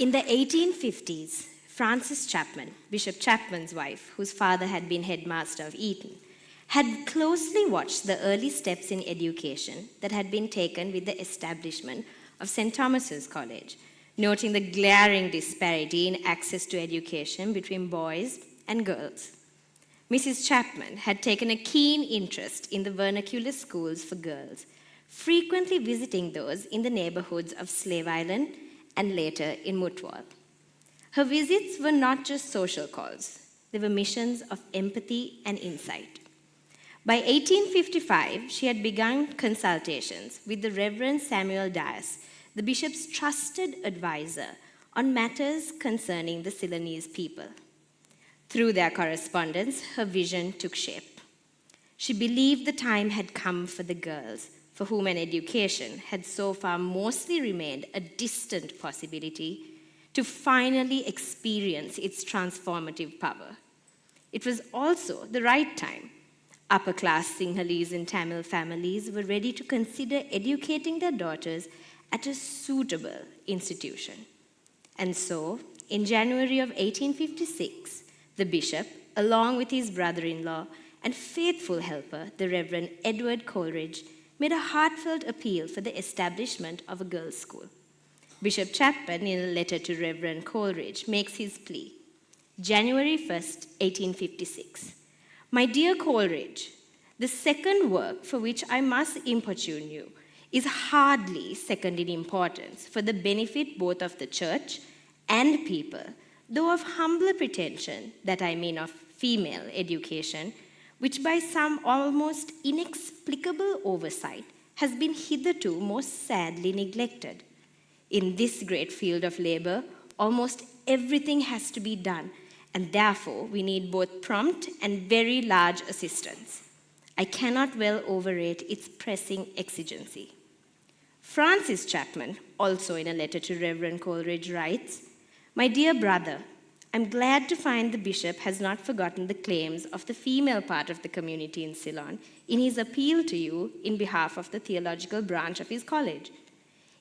In the 1850s, Frances Chapman, Bishop Chapman's wife, whose father had been headmaster of Eton, had closely watched the early steps in education that had been taken with the establishment of St. Thomas's College, noting the glaring disparity in access to education between boys and girls. Mrs. Chapman had taken a keen interest in the vernacular schools for girls, frequently visiting those in the neighborhoods of Slave Island and later in Mutwal. Her visits were not just social calls, they were missions of empathy and insight. By 1855, she had begun consultations with the Reverend Samuel Dias, the bishop's trusted advisor on matters concerning the Ceylonese people. Through their correspondence, her vision took shape. She believed the time had come for the girls, for whom an education had so far mostly remained a distant possibility, to finally experience its transformative power. It was also the right time. Upper-class Sinhalese and Tamil families were ready to consider educating their daughters at a suitable institution. And so, in January of 1856, the bishop, along with his brother-in-law and faithful helper, the Reverend Edward Coleridge, made a heartfelt appeal for the establishment of a girls' school. Bishop Chapman, in a letter to Reverend Coleridge, makes his plea. January 1st, 1856. My dear Coleridge, the second work for which I must importune you is hardly second in importance for the benefit both of the church and people, though of humbler pretension, that I mean of female education, which by some almost inexplicable oversight has been hitherto most sadly neglected. In this great field of labor, almost everything has to be done, and therefore we need both prompt and very large assistance. I cannot well overrate its pressing exigency. Frances Chapman, also in a letter to Reverend Coleridge, writes, My dear brother, I'm glad to find the bishop has not forgotten the claims of the female part of the community in Ceylon in his appeal to you in behalf of the theological branch of his college.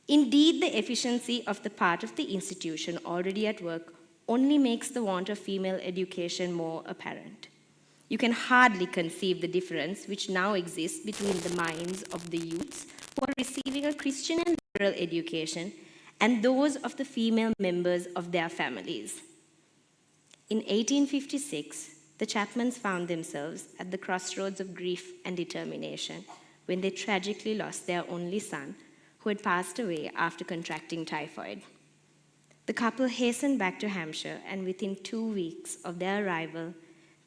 Indeed, the efficiency of the part of the institution already at work only makes the want of female education more apparent. You can hardly conceive the difference which now exists between the minds of the youths who are receiving a Christian and liberal education and those of the female members of their families. In 1856, the Chapmans found themselves at the crossroads of grief and determination when they tragically lost their only son, who had passed away after contracting typhoid. The couple hastened back to Hampshire, and within 2 weeks of their arrival,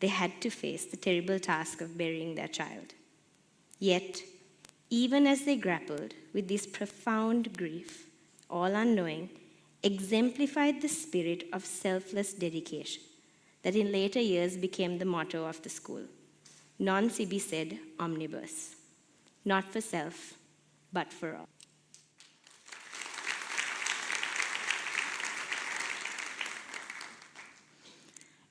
they had to face the terrible task of burying their child. Yet, even as they grappled with this profound grief, all unknowing, exemplified the spirit of selfless dedication that in later years became the motto of the school. Non sibi sed omnibus, not for self, but for all.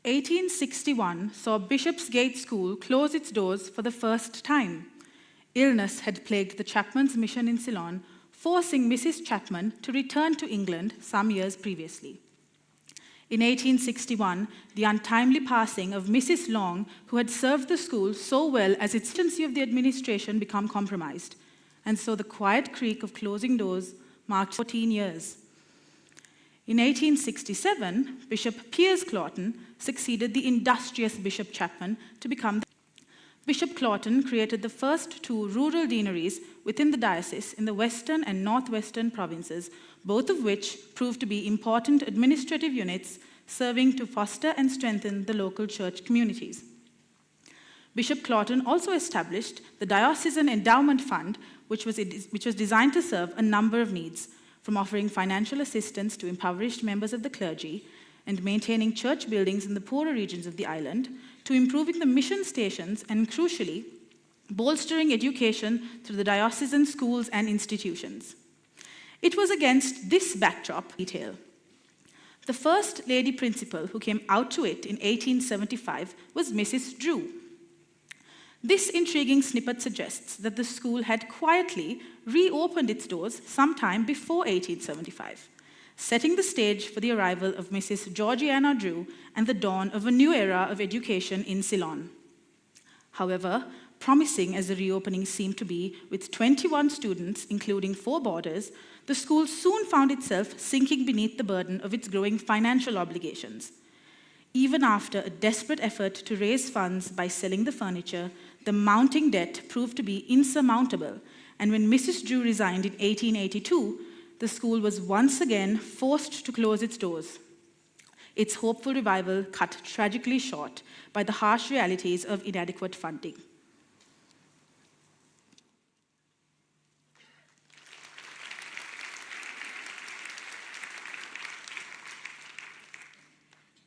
"1861 saw Bishopsgate School close its doors for the first time. Illness had plagued the Chapmans' mission in Ceylon, forcing Mrs. Chapman to return to England some years previously. In 1861, the untimely passing of Mrs. Long, who had served the school so well as its efficiency of the administration became compromised, and so the quiet creak of closing doors marked 14 years. In 1867, Bishop Piers Claughton succeeded the industrious Bishop Chapman to become the Bishop Claughton created the first two rural deaneries within the diocese in the western and northwestern provinces, both of which proved to be important administrative units serving to foster and strengthen the local church communities. Bishop Claughton also established the Diocesan Endowment Fund, which was designed to serve a number of needs, from offering financial assistance to impoverished members of the clergy and maintaining church buildings in the poorer regions of the island, to improving the mission stations and, crucially, bolstering education through the diocesan schools and institutions. It was against this backdrop detail. The first lady principal who came out to it in 1875 was Mrs. Drew. This intriguing snippet suggests that the school had quietly reopened its doors sometime before 1875, setting the stage for the arrival of Mrs. Georgiana Drew and the dawn of a new era of education in Ceylon. However, promising as the reopening seemed to be, with 21 students, including 4 boarders, the school soon found itself sinking beneath the burden of its growing financial obligations. Even after a desperate effort to raise funds by selling the furniture, the mounting debt proved to be insurmountable, and when Mrs. Drew resigned in 1882, the school was once again forced to close its doors. Its hopeful revival cut tragically short by the harsh realities of inadequate funding.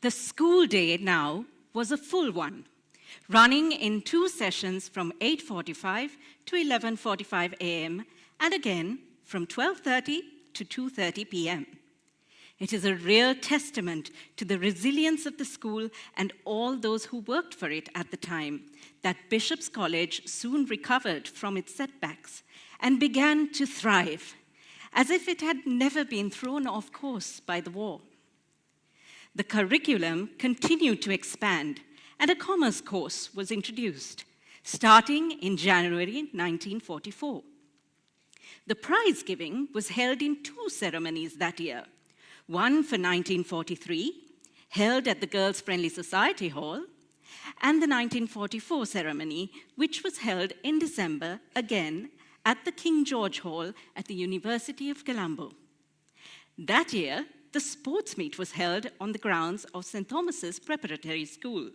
The school day now was a full one, running in 2 sessions from 8:45 to 11:45 a.m. and again from 12:30 to 2:30 p.m. It is a real testament to the resilience of the school and all those who worked for it at the time that Bishop's College soon recovered from its setbacks and began to thrive, as if it had never been thrown off course by the war. The curriculum continued to expand, and a commerce course was introduced, starting in January 1944. The prize giving was held in 2 ceremonies that year, one for 1943, held at the Girls' Friendly Society Hall, and the 1944 ceremony, which was held in December, again at the King George Hall at the University of Colombo. That year, the sports meet was held on the grounds of St. Thomas's Preparatory School.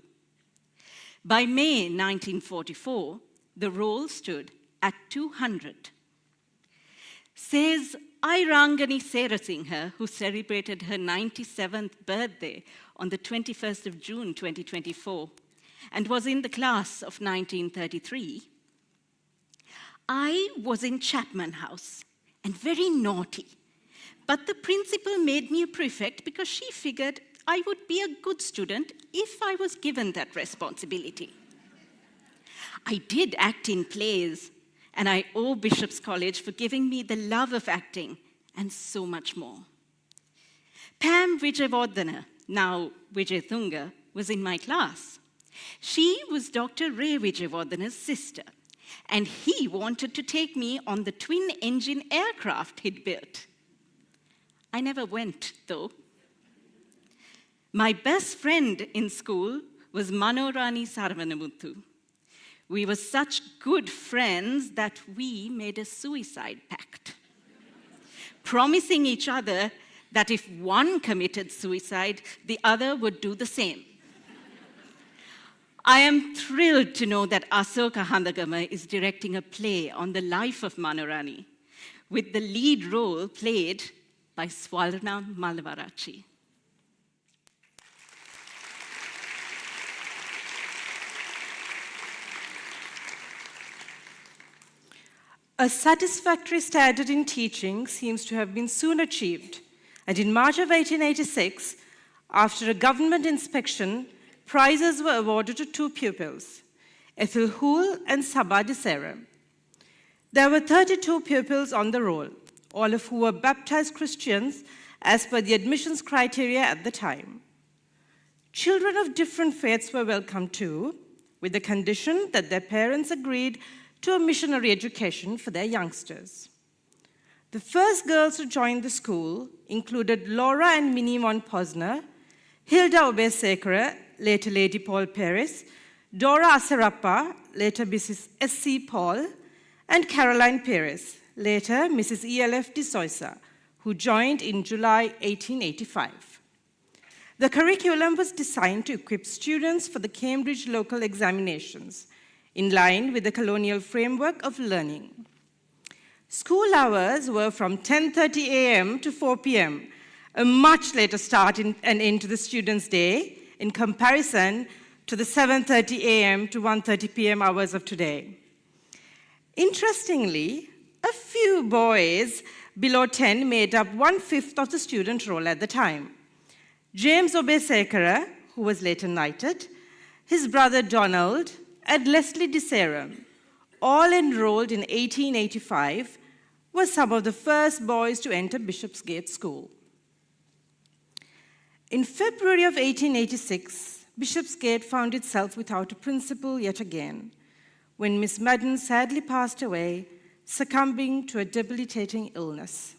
By May 1944, the roll stood at 200. Says Airangani Serasinghe, who celebrated her 97th birthday on the 21st of June 2024 and was in the class of 1933, I was in Chapman House and very naughty. But the principal made me a prefect because she figured I would be a good student if I was given that responsibility. I did act in plays, and I owe Bishop's College for giving me the love of acting and so much more. Pam Vijayawardena, now Vijay Thunga, was in my class. She was Dr. Ray Vijayawardana's sister, and he wanted to take me on the twin-engine aircraft he'd built. I never went, though. My best friend in school was Manorani Saravanamuthu. We were such good friends that we made a suicide pact, promising each other that if one committed suicide, the other would do the same. I am thrilled to know that Asoka Handagama is directing a play on the life of Manorani, with the lead role played by Swarna Malavarachi. A satisfactory standard in teaching seems to have been soon achieved, and in March of 1886, after a government inspection, prizes were awarded to 2 pupils, Ethel Hoole and Saba de Serra. There were 32 pupils on the roll, all of who were baptized Christians as per the admissions criteria at the time. Children of different faiths were welcome too, with the condition that their parents agreed to a missionary education for their youngsters. The first girls to join the school included Laura and Minnie von Posner, Hilda Obesekere, later Lady Paul Paris, Dora Asarappa, later Mrs. S.C. Paul, and Caroline Paris, later Mrs. E.L.F. de Soisa, who joined in July 1885. The curriculum was designed to equip students for the Cambridge local examinations, in line with the colonial framework of learning. School hours were from 10:30 a.m. to 4 p.m., a much later start and end to the students' day in comparison to the 7:30 a.m. to 1:30 p.m. hours of today. Interestingly, a few boys below 10 made up 1/5 of the student roll at the time. James Obesekere, who was later knighted, his brother Donald, and Leslie de Serra, all enrolled in 1885, were some of the first boys to enter Bishopsgate School. In February of 1886, Bishopsgate found itself without a principal yet again, when Miss Madden sadly passed away, succumbing to a debilitating illness.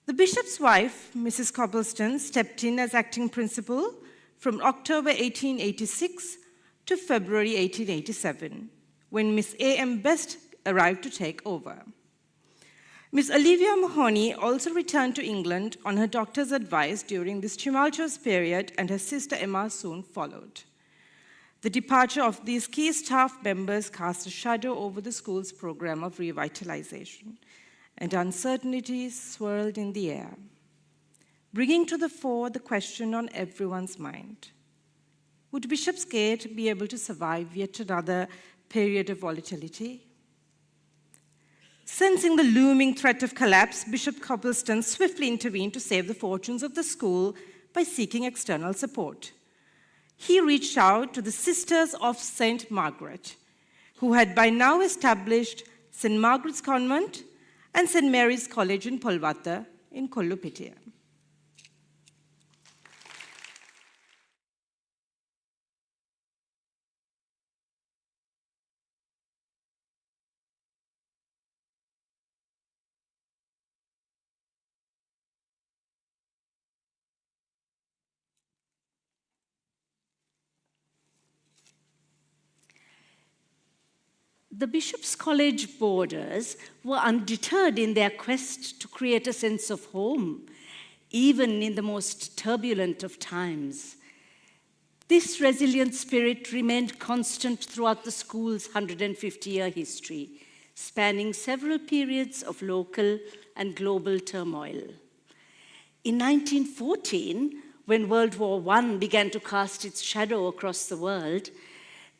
The bishop's wife, Mrs. Cobbleston, stepped in as acting principal from October 1886 to February 1887, when Miss A.M. Best arrived to take over. Miss Olivia Mahoney also returned to England on her doctor's advice during this tumultuous period, and her sister Emma soon followed. The departure of these key staff members cast a shadow over the school's program of revitalization, and uncertainties swirled in the air, bringing to the fore the question on everyone's mind. Would Bishopsgate be able to survive yet another period of volatility? Sensing the looming threat of collapse, Bishop Cobbleston swiftly intervened to save the fortunes of the school by seeking external support. He reached out to the Sisters of St. Margaret, who had by now established St. Margaret's Convent and St. Mary's College in Polvatta in Kollupitiya. The Bishop's College boarders were undeterred in their quest to create a sense of home, even in the most turbulent of times. This resilient spirit remained constant throughout the school's 150-year history, spanning several periods of local and global turmoil. In 1914, when World War I began to cast its shadow across the world,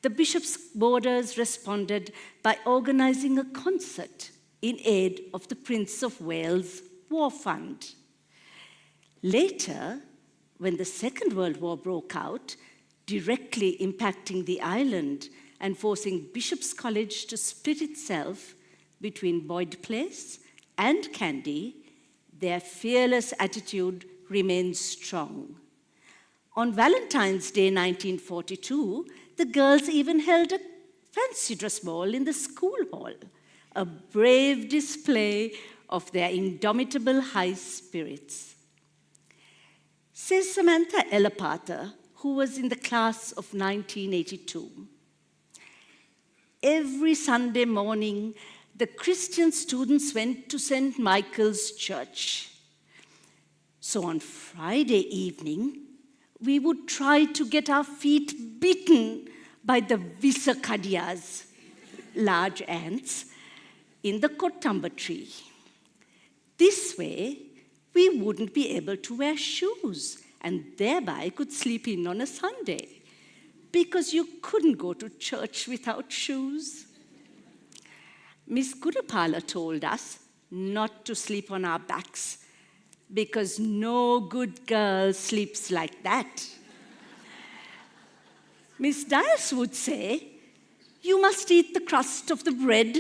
the Bishop's boarders responded by organizing a concert in aid of the Prince of Wales War Fund. Later, when the Second World War broke out, directly impacting the island and forcing Bishop's College to split itself between Boyd Place and Kandy, their fearless attitude remains strong. On Valentine's Day 1942, the girls even held a fancy dress ball in the school hall, a brave display of their indomitable high spirits. Says Samantha Ellapata, who was in the class of 1982. Every Sunday morning, the Christian students went to St. Michael's Church. So on Friday evening, we would try to get our feet bitten by the Visakadiyas, large ants, in the Kotamba tree. This way, we wouldn't be able to wear shoes and thereby could sleep in on a Sunday because you couldn't go to church without shoes. Miss Gurupala told us not to sleep on our backs because no good girl sleeps like that. Miss Dias would say, you must eat the crust of the bread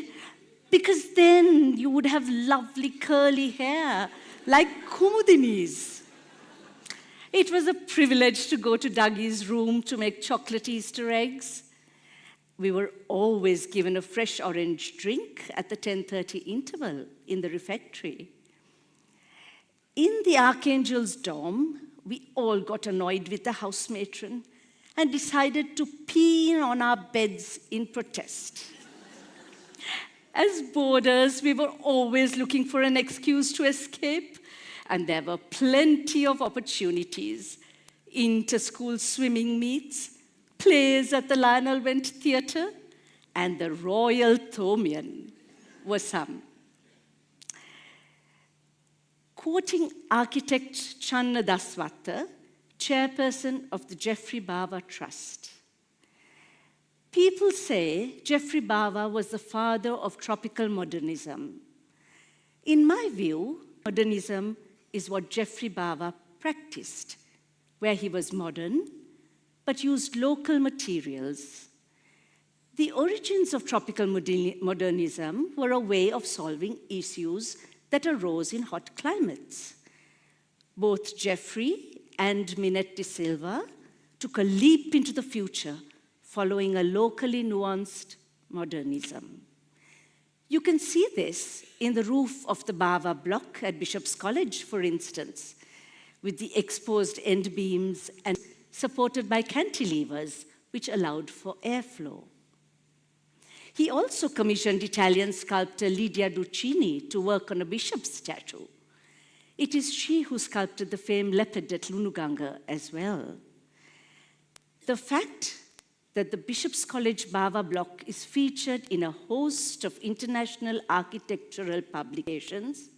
because then you would have lovely curly hair like Kumudini's. It was a privilege to go to Dougie's room to make chocolate Easter eggs. We were always given a fresh orange drink at the 10:30 interval in the refectory. In the Archangel's dorm, we all got annoyed with the house matron and decided to pee on our beds in protest. As boarders, we were always looking for an excuse to escape, and there were plenty of opportunities. Inter-school swimming meets, plays at the Lionel Went Theatre, and the Royal Thomian were some. Quoting architect Channa Daswata, chairperson of the Geoffrey Bawa Trust, people say Geoffrey Bawa was the father of tropical modernism. In my view, modernism is what Geoffrey Bawa practiced, where he was modern, but used local materials. The origins of tropical modernism were a way of solving issues that arose in hot climates. Both Geoffrey and Minette de Silva took a leap into the future following a locally nuanced modernism. You can see this in the roof of the Bawa block at Bishop's College, for instance, with the exposed end beams and supported by cantilevers, which allowed for airflow. He also commissioned Italian sculptor Lydia Duccini to work on a bishop's statue. It is she who sculpted the famed leopard at Lunuganga as well. The fact that the Bishop's College Bawa block is featured in a host of international architectural publications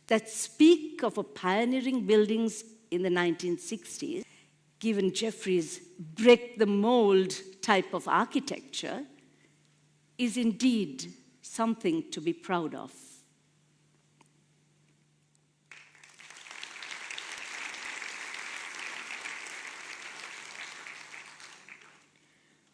that speak of a pioneering buildings in the 1960s, given Geoffrey's break-the-mold type of architecture, is indeed something to be proud of.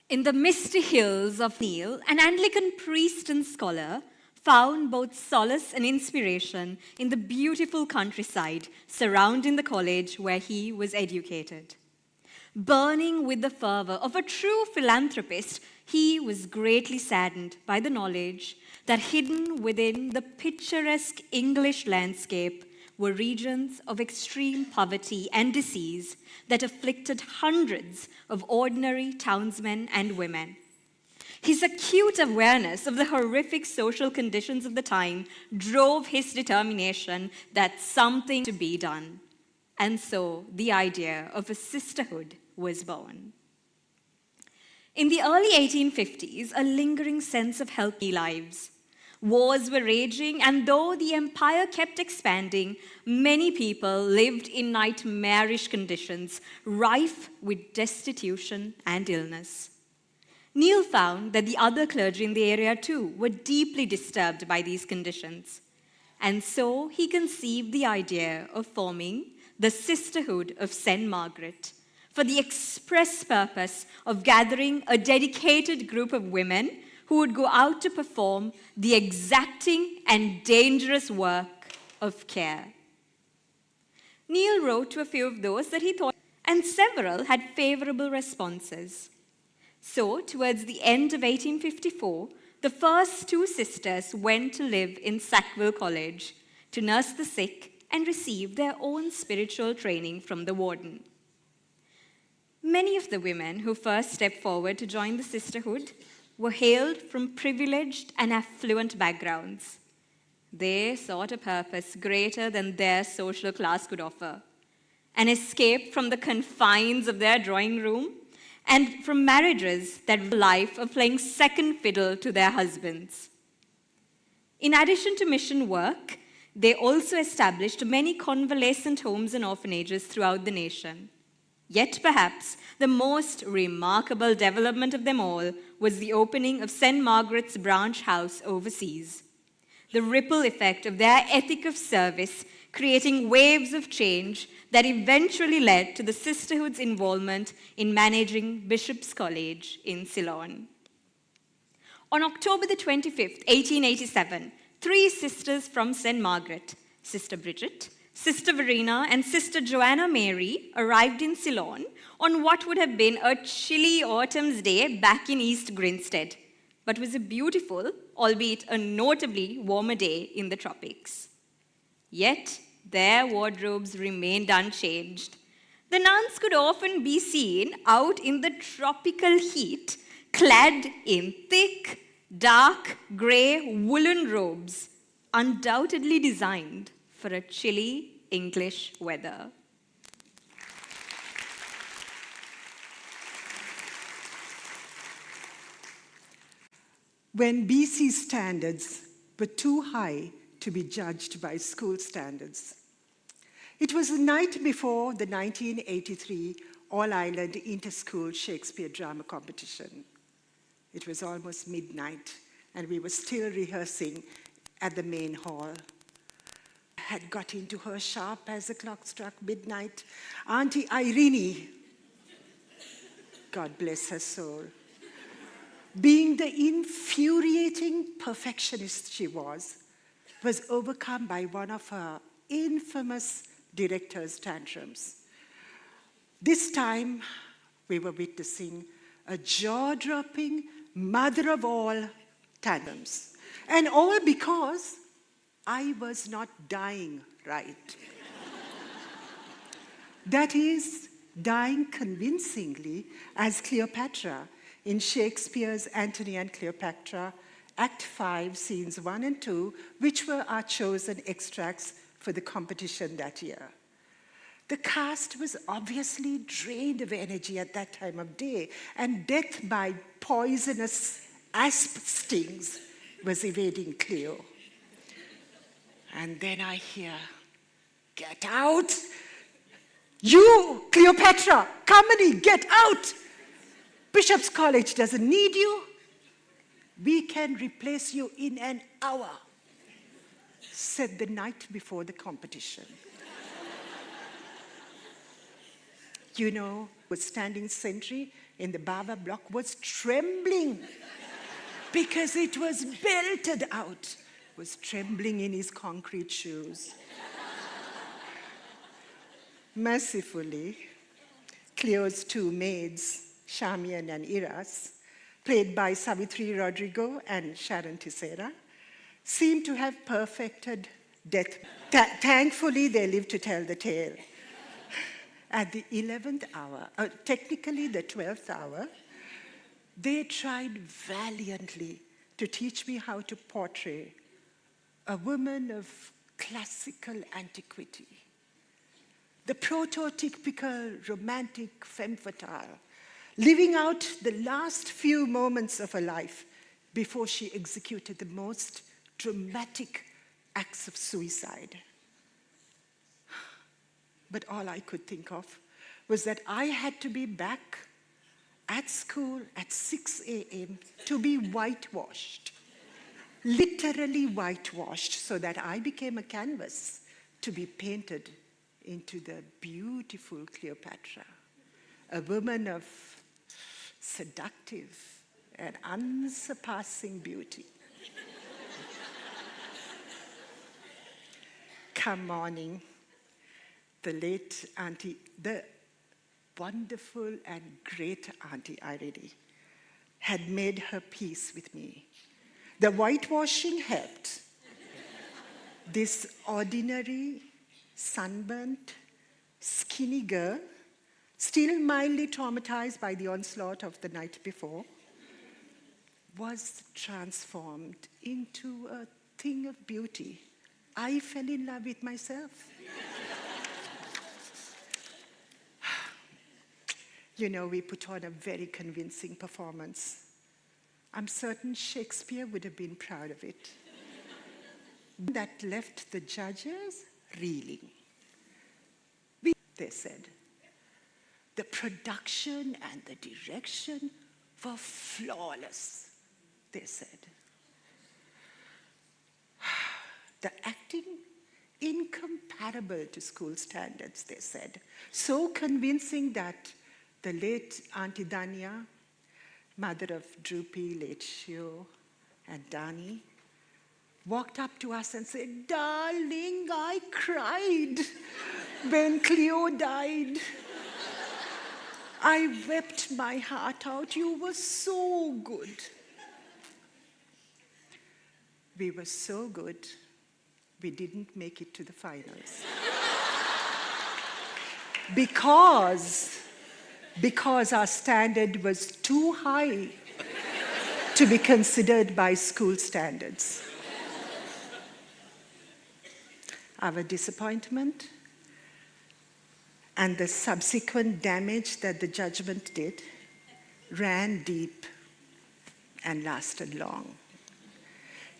In the misty hills of Neil, an Anglican priest and scholar found both solace and inspiration in the beautiful countryside surrounding the college where he was educated. Burning with the fervor of a true philanthropist, he was greatly saddened by the knowledge that hidden within the picturesque English landscape were regions of extreme poverty and disease that afflicted hundreds of ordinary townsmen and women. His acute awareness of the horrific social conditions of the time drove his determination that something to be done. And so the idea of a sisterhood was born. In the early 1850s, a lingering sense of healthy lives. Wars were raging, and though the empire kept expanding, many people lived in nightmarish conditions, rife with destitution and illness. Neil found that the other clergy in the area too were deeply disturbed by these conditions. And so he conceived the idea of forming the Sisterhood of St. Margaret for the express purpose of gathering a dedicated group of women who would go out to perform the exacting and dangerous work of care. Neil wrote to a few of those that he thought, and several had favorable responses. So, towards the end of 1854, the first two sisters went to live in Sackville College to nurse the sick and receive their own spiritual training from the warden. Many of the women who first stepped forward to join the sisterhood were hailed from privileged and affluent backgrounds. They sought a purpose greater than their social class could offer, an escape from the confines of their drawing room and from marriages that were a life of playing second fiddle to their husbands. In addition to mission work, They also established many convalescent homes and orphanages throughout the nation. Yet perhaps the most remarkable development of them all was the opening of St. Margaret's branch house overseas. The ripple effect of their ethic of service creating waves of change that eventually led to the sisterhood's involvement in managing Bishop's College in Ceylon. On October the 25th, 1887, 3 sisters from St. Margaret, Sister Bridget, Sister Verena, and Sister Joanna Mary arrived in Ceylon on what would have been a chilly autumn's day back in East Grinstead, but was a beautiful, albeit a notably warmer day in the tropics. Yet, their wardrobes remained unchanged. The nuns could often be seen out in the tropical heat, clad in thick, dark, grey woolen robes, undoubtedly designed for a chilly English weather. When BC standards were too high to be judged by school standards. It was the night before the 1983 All-Ireland Inter-School Shakespeare Drama Competition. It was almost midnight, and we were still rehearsing at the main hall. Had got into her sharp as the clock struck midnight. Auntie Irene, God bless her soul, being the infuriating perfectionist she was overcome by one of her infamous director's tantrums. This time, we were witnessing a jaw-dropping, mother of all tantrums. And all because I was not dying right. That is, dying convincingly as Cleopatra in Shakespeare's Antony and Cleopatra, Act 5, Scenes 1 and 2, which were our chosen extracts for the competition that year. The cast was obviously drained of energy at that time of day, and death by poisonous asp stings was evading Cleo. And then I hear, "Get out! You, Cleopatra, Kamini, get out! Bishop's College doesn't need you. We can replace you in an hour," said the night before the competition. You know, was standing sentry in the Bava block was trembling because it was belted out, was trembling in his concrete shoes. Mercifully, Cleo's 2 maids, Shamian and Iras, played by Savitri Rodrigo and Sharon Tissera, seemed to have perfected death. Thankfully, they lived to tell the tale. At the 11th hour, technically the 12th hour, they tried valiantly to teach me how to portray a woman of classical antiquity, the prototypical romantic femme fatale, living out the last few moments of her life before she executed the most dramatic acts of suicide. But all I could think of was that I had to be back at school at 6 a.m. to be whitewashed, literally whitewashed, so that I became a canvas to be painted into the beautiful Cleopatra, a woman of seductive and unsurpassing beauty. Come morning, the late auntie, the wonderful and great Auntie Irene, had made her peace with me. The whitewashing helped. This ordinary, sunburnt, skinny girl, still mildly traumatized by the onslaught of the night before, was transformed into a thing of beauty. I fell in love with myself. You know, we put on a very convincing performance. I'm certain Shakespeare would have been proud of it. that left the judges reeling. They said, the production and the direction were flawless, they said. The acting, incomparable to school standards, they said. So convincing that the late Auntie Dania, mother of Droopy, late Shio, and Dani, walked up to us and said, "Darling, I cried when Cleo died. I wept my heart out. You were so good." We were so good, we didn't make it to the finals. Because our standard was too high to be considered by school standards. Our disappointment and the subsequent damage that the judgment did ran deep and lasted long.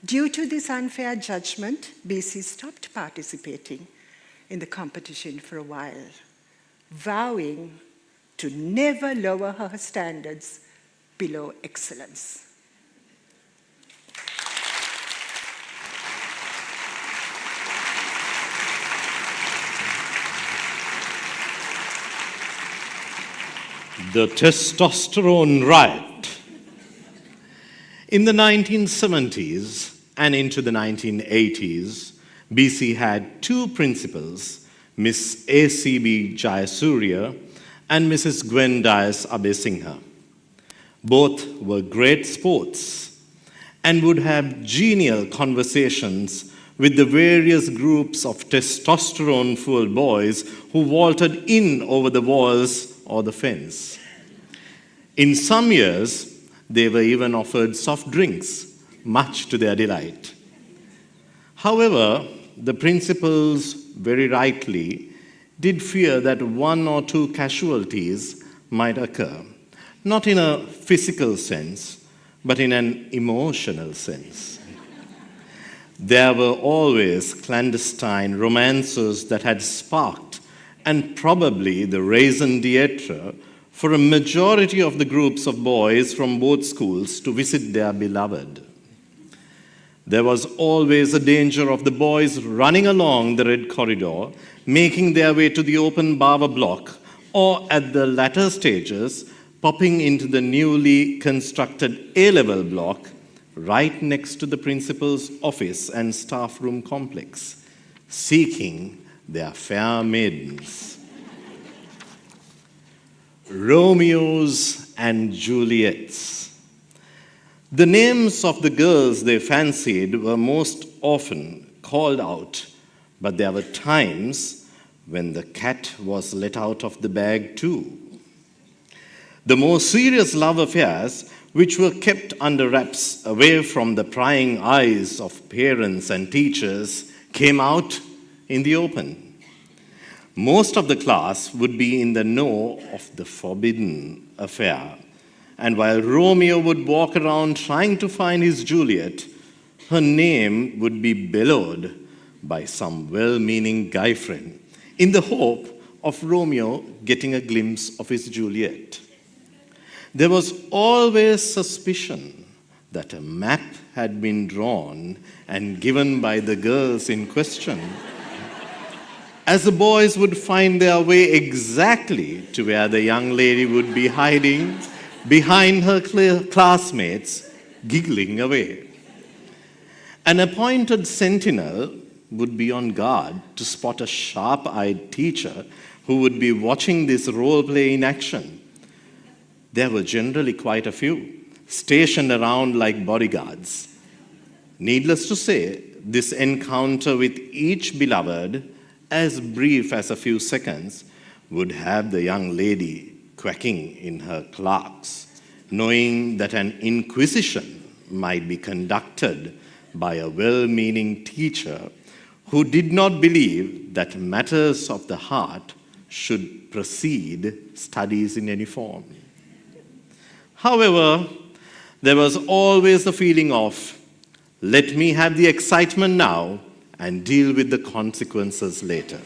Due to this unfair judgment, BC stopped participating in the competition for a while, vowing to never lower her standards below excellence. The testosterone riot. In the 1970s and into the 1980s, BC had two principals, Miss A.C.B. Jayasuriya and Mrs. Gwen Dias Abesingha. Both were great sports and would have genial conversations with the various groups of testosterone-fueled boys who vaulted in over the walls or the fence. In some years, they were even offered soft drinks, much to their delight. However, the principals, very rightly, did fear that one or two casualties might occur, not in a physical sense, but in an emotional sense. There were always clandestine romances that had sparked, and probably the raison d'etre for a majority of the groups of boys from both schools to visit their beloved. There was always a danger of the boys running along the red corridor, making their way to the open barber block, or at the latter stages, popping into the newly constructed A-level block right next to the principal's office and staff room complex, seeking their fair maidens. Romeos and Juliets. The names of the girls they fancied were most often called out, but there were times when the cat was let out of the bag too. The more serious love affairs, which were kept under wraps away from the prying eyes of parents and teachers, came out in the open. Most of the class would be in the know of the forbidden affair, and while Romeo would walk around trying to find his Juliet, her name would be bellowed by some well-meaning guy friend in the hope of Romeo getting a glimpse of his Juliet. There was always suspicion that a map had been drawn and given by the girls in question, as the boys would find their way exactly to where the young lady would be hiding behind her classmates, giggling away. An appointed sentinel would be on guard to spot a sharp-eyed teacher who would be watching this role play in action. There were generally quite a few, stationed around like bodyguards. Needless to say, this encounter with each beloved, as brief as a few seconds, would have the young lady quacking in her clerks, knowing that an inquisition might be conducted by a well-meaning teacher who did not believe that matters of the heart should precede studies in any form. However, there was always the feeling of, let me have the excitement now and deal with the consequences later.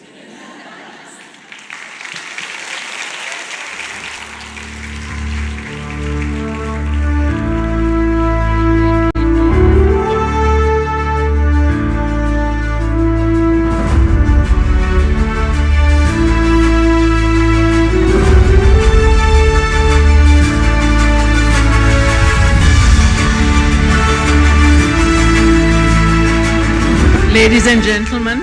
Ladies and gentlemen,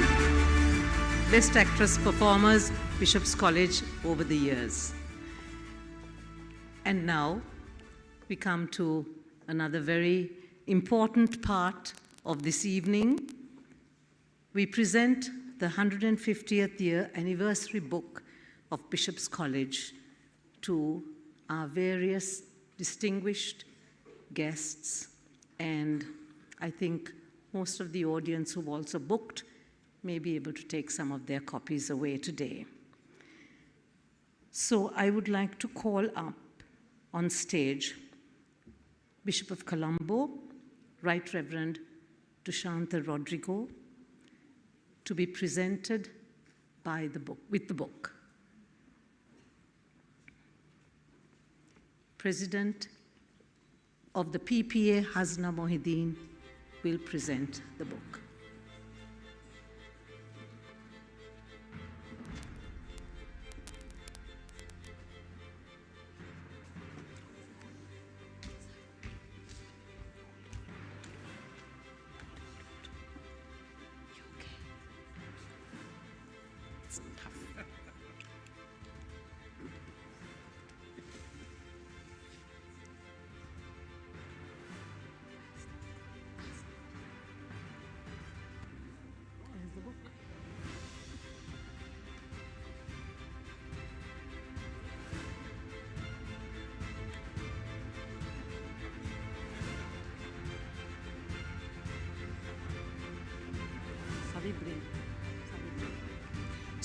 Best Actress Performers, Bishop's College over the years. And now we come to another very important part of this evening. We present the 150th year anniversary book of Bishop's College to our various distinguished guests, and I think most of the audience who've also booked may be able to take some of their copies away today. So I would like to call up on stage Bishop of Colombo, Right Reverend Dushantha Rodrigo, to be presented by the book, with the book. President of the PPA, Hasna Mohideen, will present the book.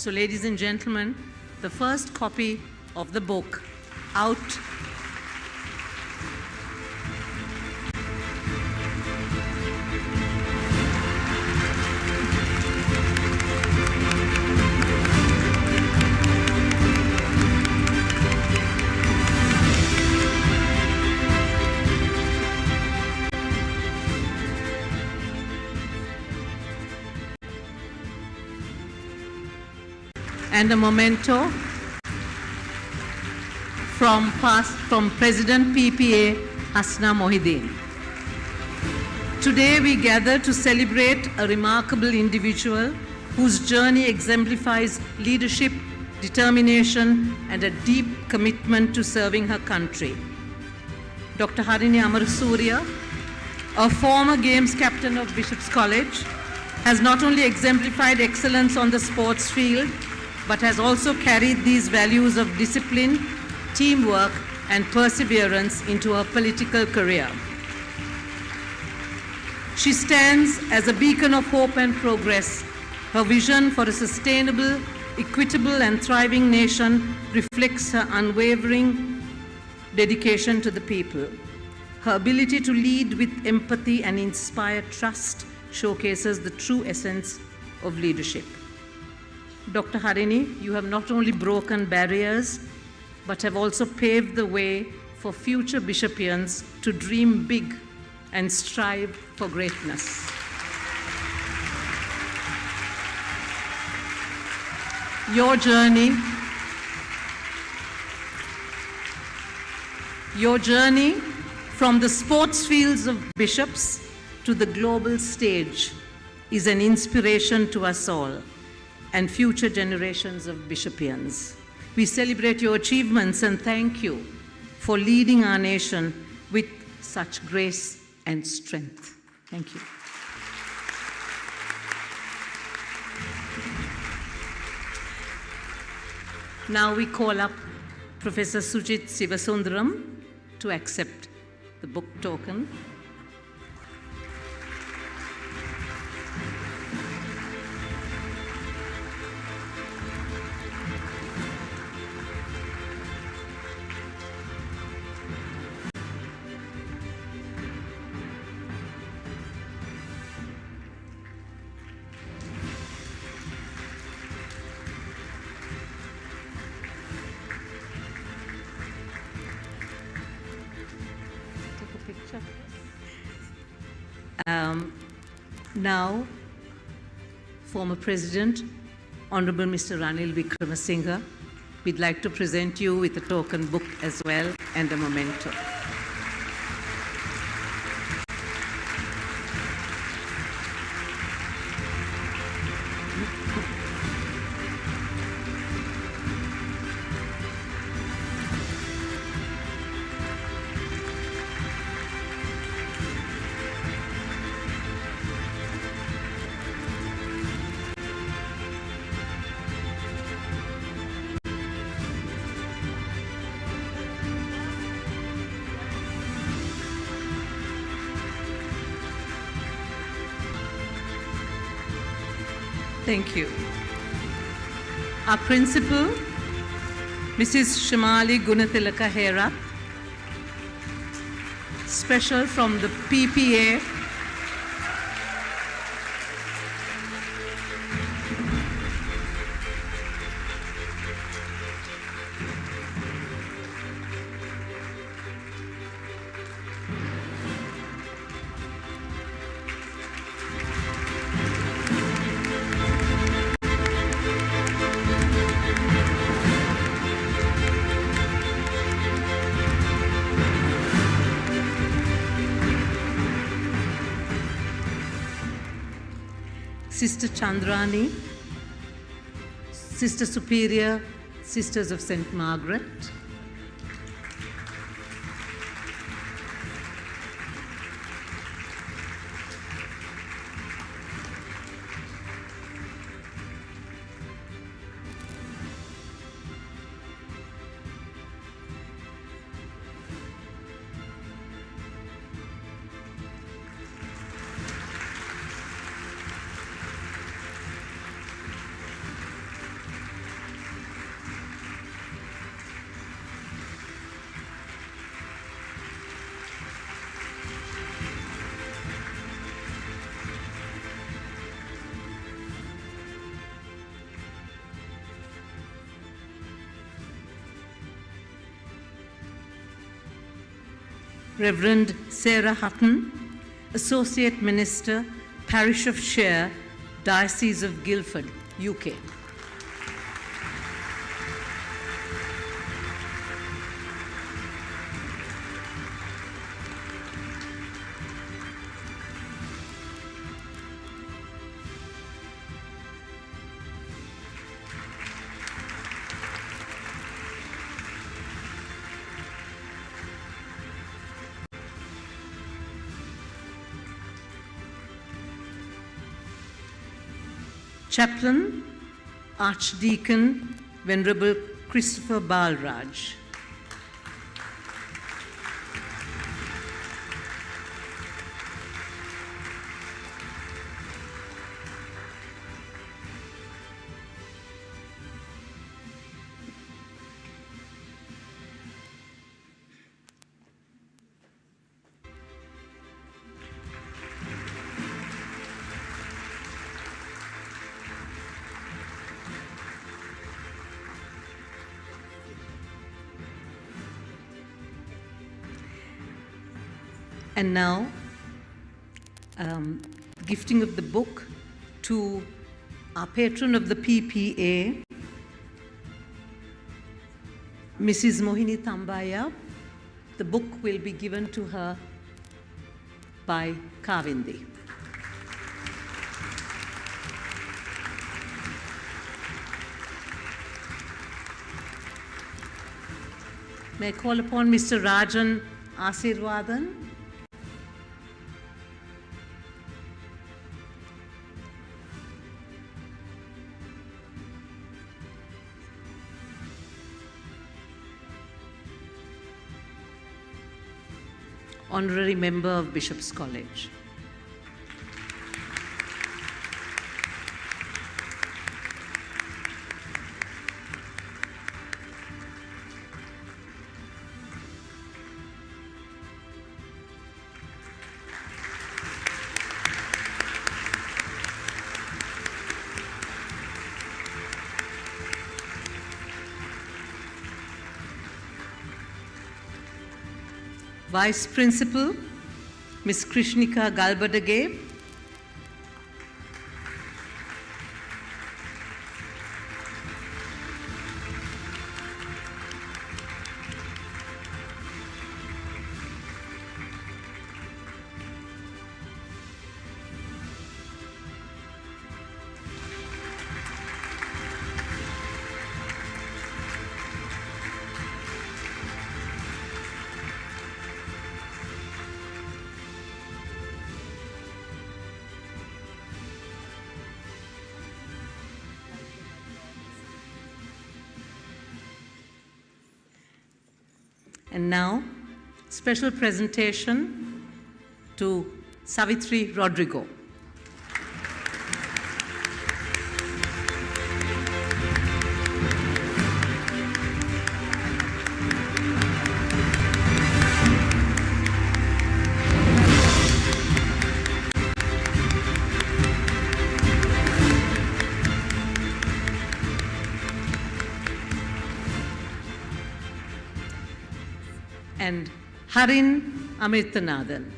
So, ladies and gentlemen, the first copy of the book out and a memento from President PPA Hasna Mohideen. Today we gather to celebrate a remarkable individual whose journey exemplifies leadership, determination, and a deep commitment to serving her country. Dr. Harini Amarasuriya, a former Games captain of Bishop's College, has not only exemplified excellence on the sports field, but has also carried these values of discipline, teamwork, and perseverance into her political career. She stands as a beacon of hope and progress. Her vision for a sustainable, equitable, and thriving nation reflects her unwavering dedication to the people. Her ability to lead with empathy and inspire trust showcases the true essence of leadership. Dr. Harini, you have not only broken barriers, but have also paved the way for future Bishopians to dream big and strive for greatness. Your journey from the sports fields of bishops to the global stage is an inspiration to us all and future generations of Bishopians. We celebrate your achievements and thank you for leading our nation with such grace and strength. Thank you. Now we call up Professor Xith Sivasundaram to accept the book token. Now, former President, Honorable Mr. Ranil Wickramasinghe, we'd like to present you with a token book as well and a memento. Thank you. Our principal, Mrs. Shamali Gunatilaka Hera, special from the PPA, Sister Chandrani, Sister Superior, Sisters of St. Margaret, Reverend Sarah Hutton, Associate Minister, Parish of Share, Diocese of Guildford, UK. Chaplain, Archdeacon, Venerable Christopher Balraj. And now, gifting of the book to our patron of the PPA, Mrs. Mohini Thambaya. The book will be given to her by Kavindi. May I call upon Mr. Rajan Asirwadan? Honorary Member of Bishop's College. Vice Principal, Ms. Krishnika Galbadage, and now, special presentation to Savitri Rodrigo. And Harin Amirthanathan.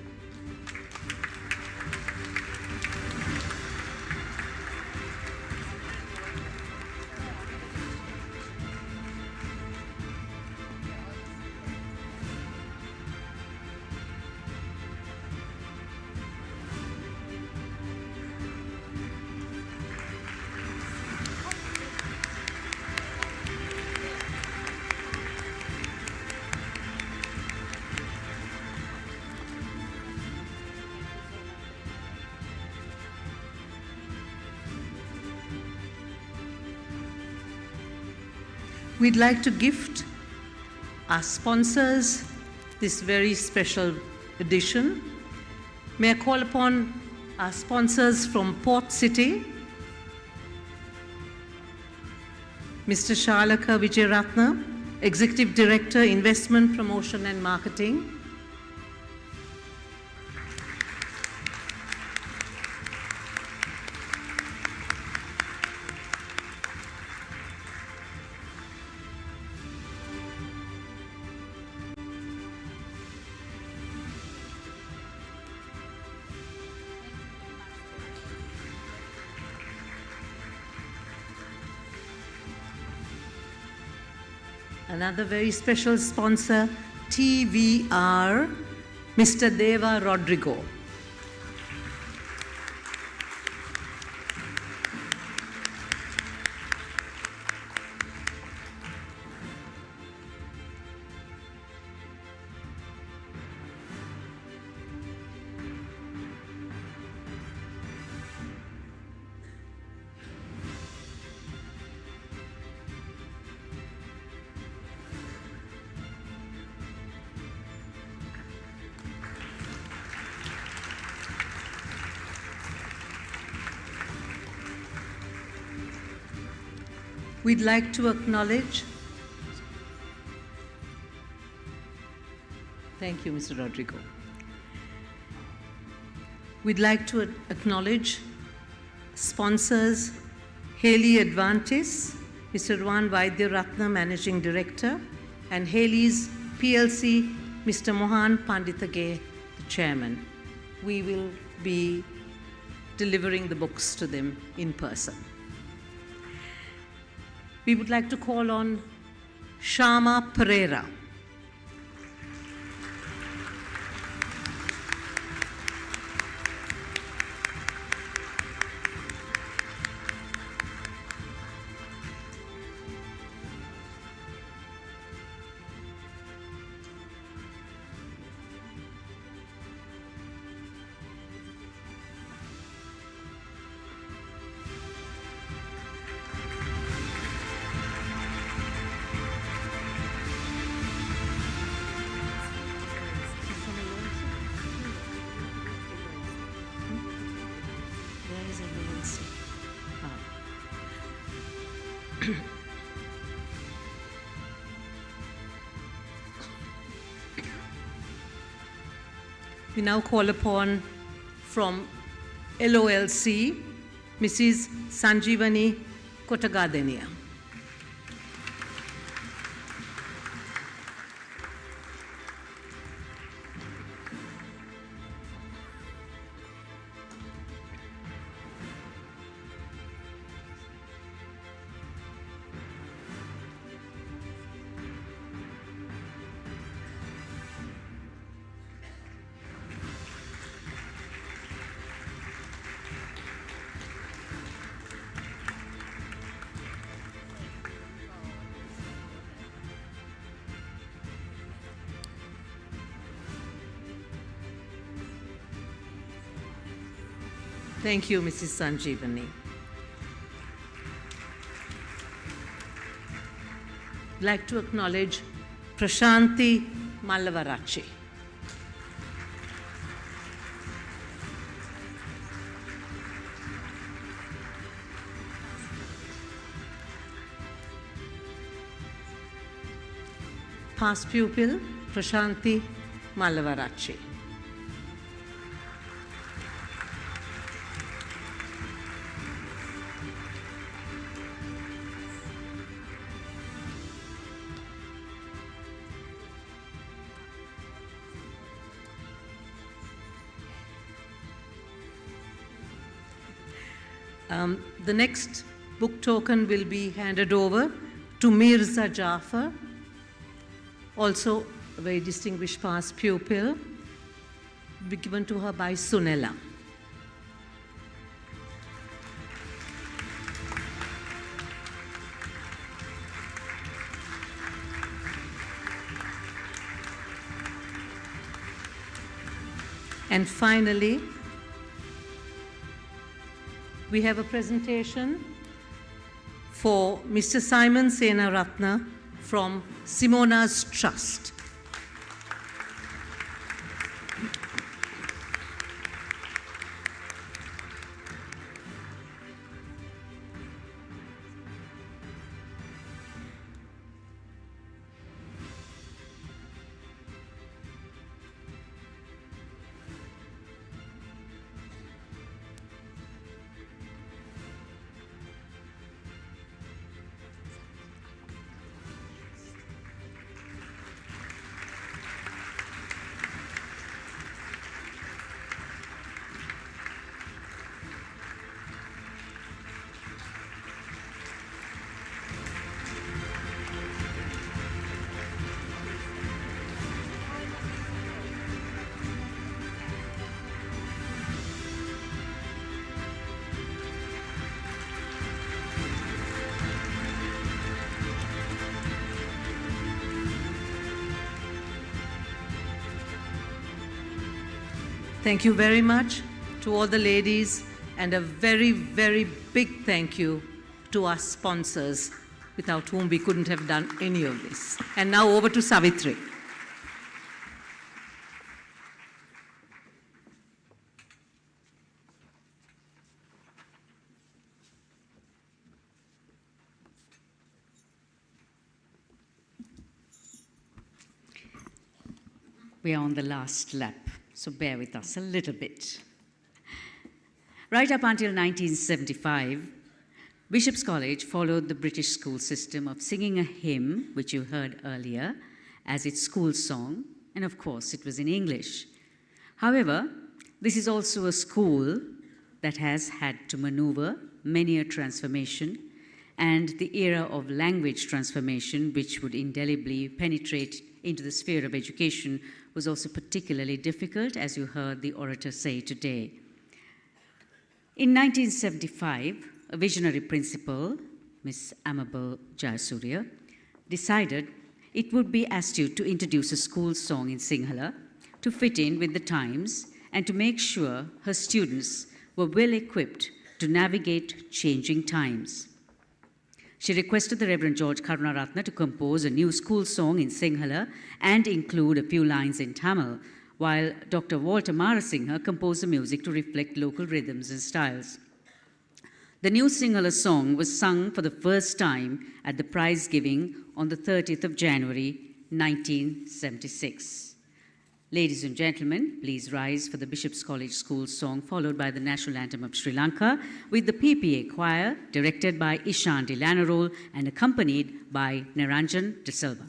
We'd like to gift our sponsors this very special edition. May I call upon our sponsors from Port City, Mr. Shalaka Vijayaratna, Executive Director, Investment, Promotion and Marketing. Another very special sponsor, TVR, Mr. Deva Rodrigo. We'd like to acknowledge, thank you, Mr. Rodrigo. We'd like to acknowledge sponsors, Haley Advantis, Mr. Ruan Vaidyaratna, Managing Director, and Haley's PLC, Mr. Mohan Pandithage, the Chairman. We will be delivering the books to them in person. We would like to call on Shama Pereira. We now call upon from LOLC, Mrs. Sanjeevani Kotagadenia. Thank you, Mrs. Sanjeevani. I'd like to acknowledge Prashanti Mallavarachi. Past pupil Prashanti Mallavarachi. The next book token will be handed over to Mirza Jafar, also a very distinguished past pupil, be given to her by Sunela. And finally, we have a presentation for Mr. Simon Senaratna from Simona's Trust. Thank you very much to all the ladies, and a very, very big thank you to our sponsors, without whom we couldn't have done any of this. And now over to Savitri. We are on the last lap, so bear with us a little bit. Right up until 1975, Bishop's College followed the British school system of singing a hymn, which you heard earlier, as its school song, and of course it was in English. However, this is also a school that has had to maneuver many a transformation, and the era of language transformation, which would indelibly penetrate into the sphere of education, was also particularly difficult, as you heard the orator say today. In 1975, a visionary principal, Miss Amabel Jayasuriya, decided it would be astute to introduce a school song in Sinhala to fit in with the times and to make sure her students were well equipped to navigate changing times. She requested the Reverend George Karunaratna to compose a new school song in Sinhala and include a few lines in Tamil, while Dr. Walter Marasinghe composed the music to reflect local rhythms and styles. The new Sinhala song was sung for the first time at the prize giving on the 30th of January, 1976. Ladies and gentlemen, please rise for the Bishop's College School song, followed by the National Anthem of Sri Lanka, with the PPA choir, directed by Ishan de Lanarol and accompanied by Niranjan de Silva.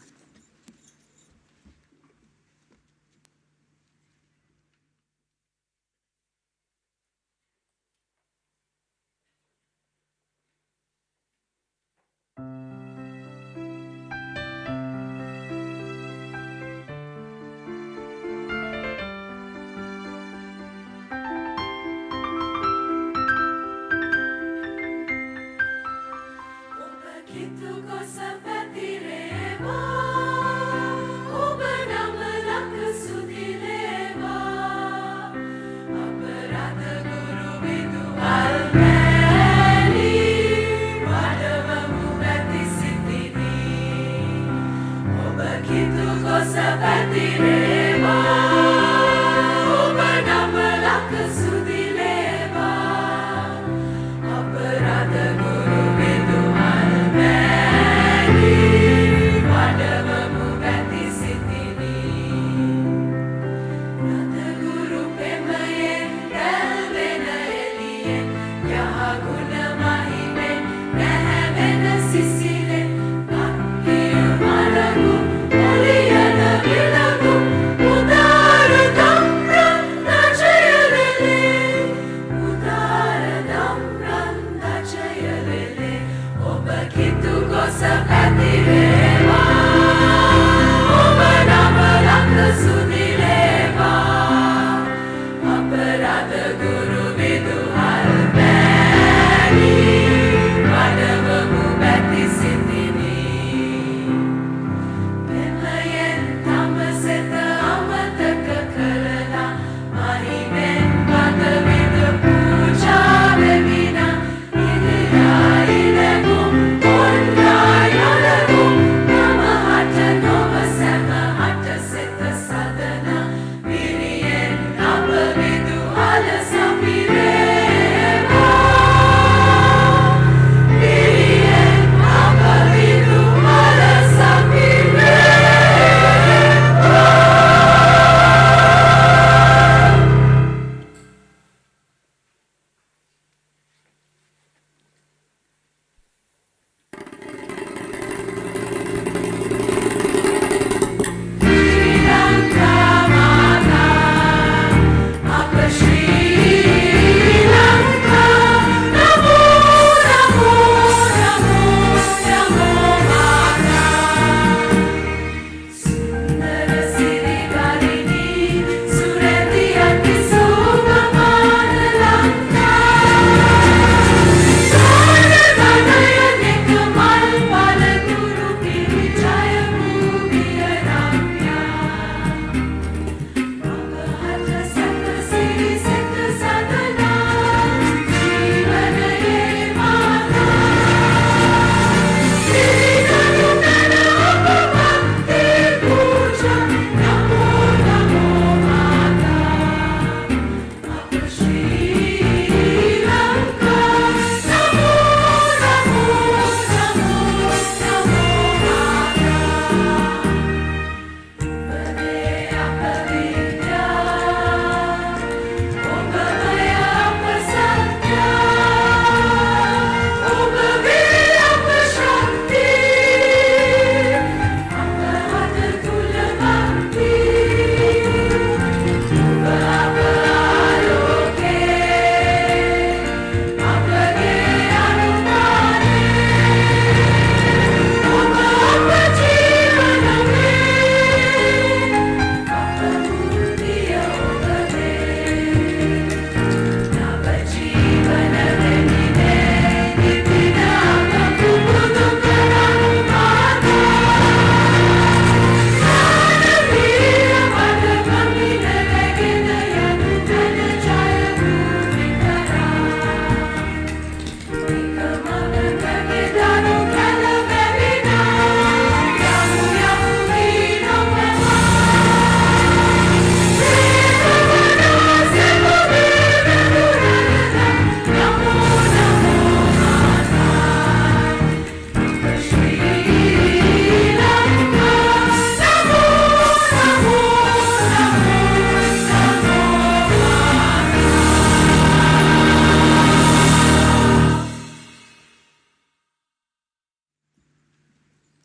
Kita ko sa patire mo.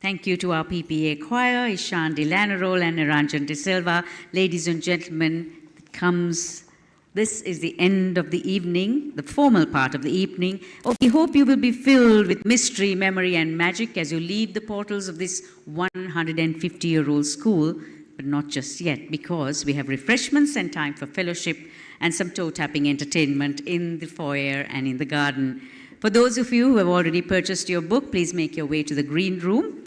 Thank you to our PPA choir, Ishan De Lanarol and Niranjan De Silva. Ladies and gentlemen, this is the end of the evening, the formal part of the evening. We hope you will be filled with mystery, memory, and magic as you leave the portals of this 150-year-old school, but not just yet, because we have refreshments and time for fellowship and some toe-tapping entertainment in the foyer and in the garden. For those of you who have already purchased your book, please make your way to the green room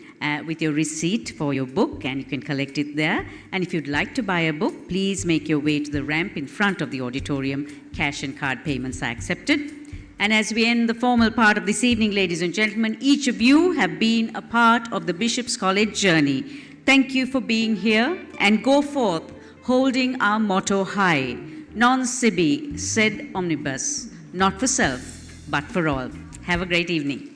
with your receipt for your book, and you can collect it there. And if you'd like to buy a book, please make your way to the ramp in front of the auditorium. Cash and card payments are accepted. And as we end the formal part of this evening, ladies and gentlemen, each of you have been a part of the Bishop's College journey. Thank you for being here, and go forth holding our motto high, non sibi sed omnibus, not for self, but for all. Have a great evening.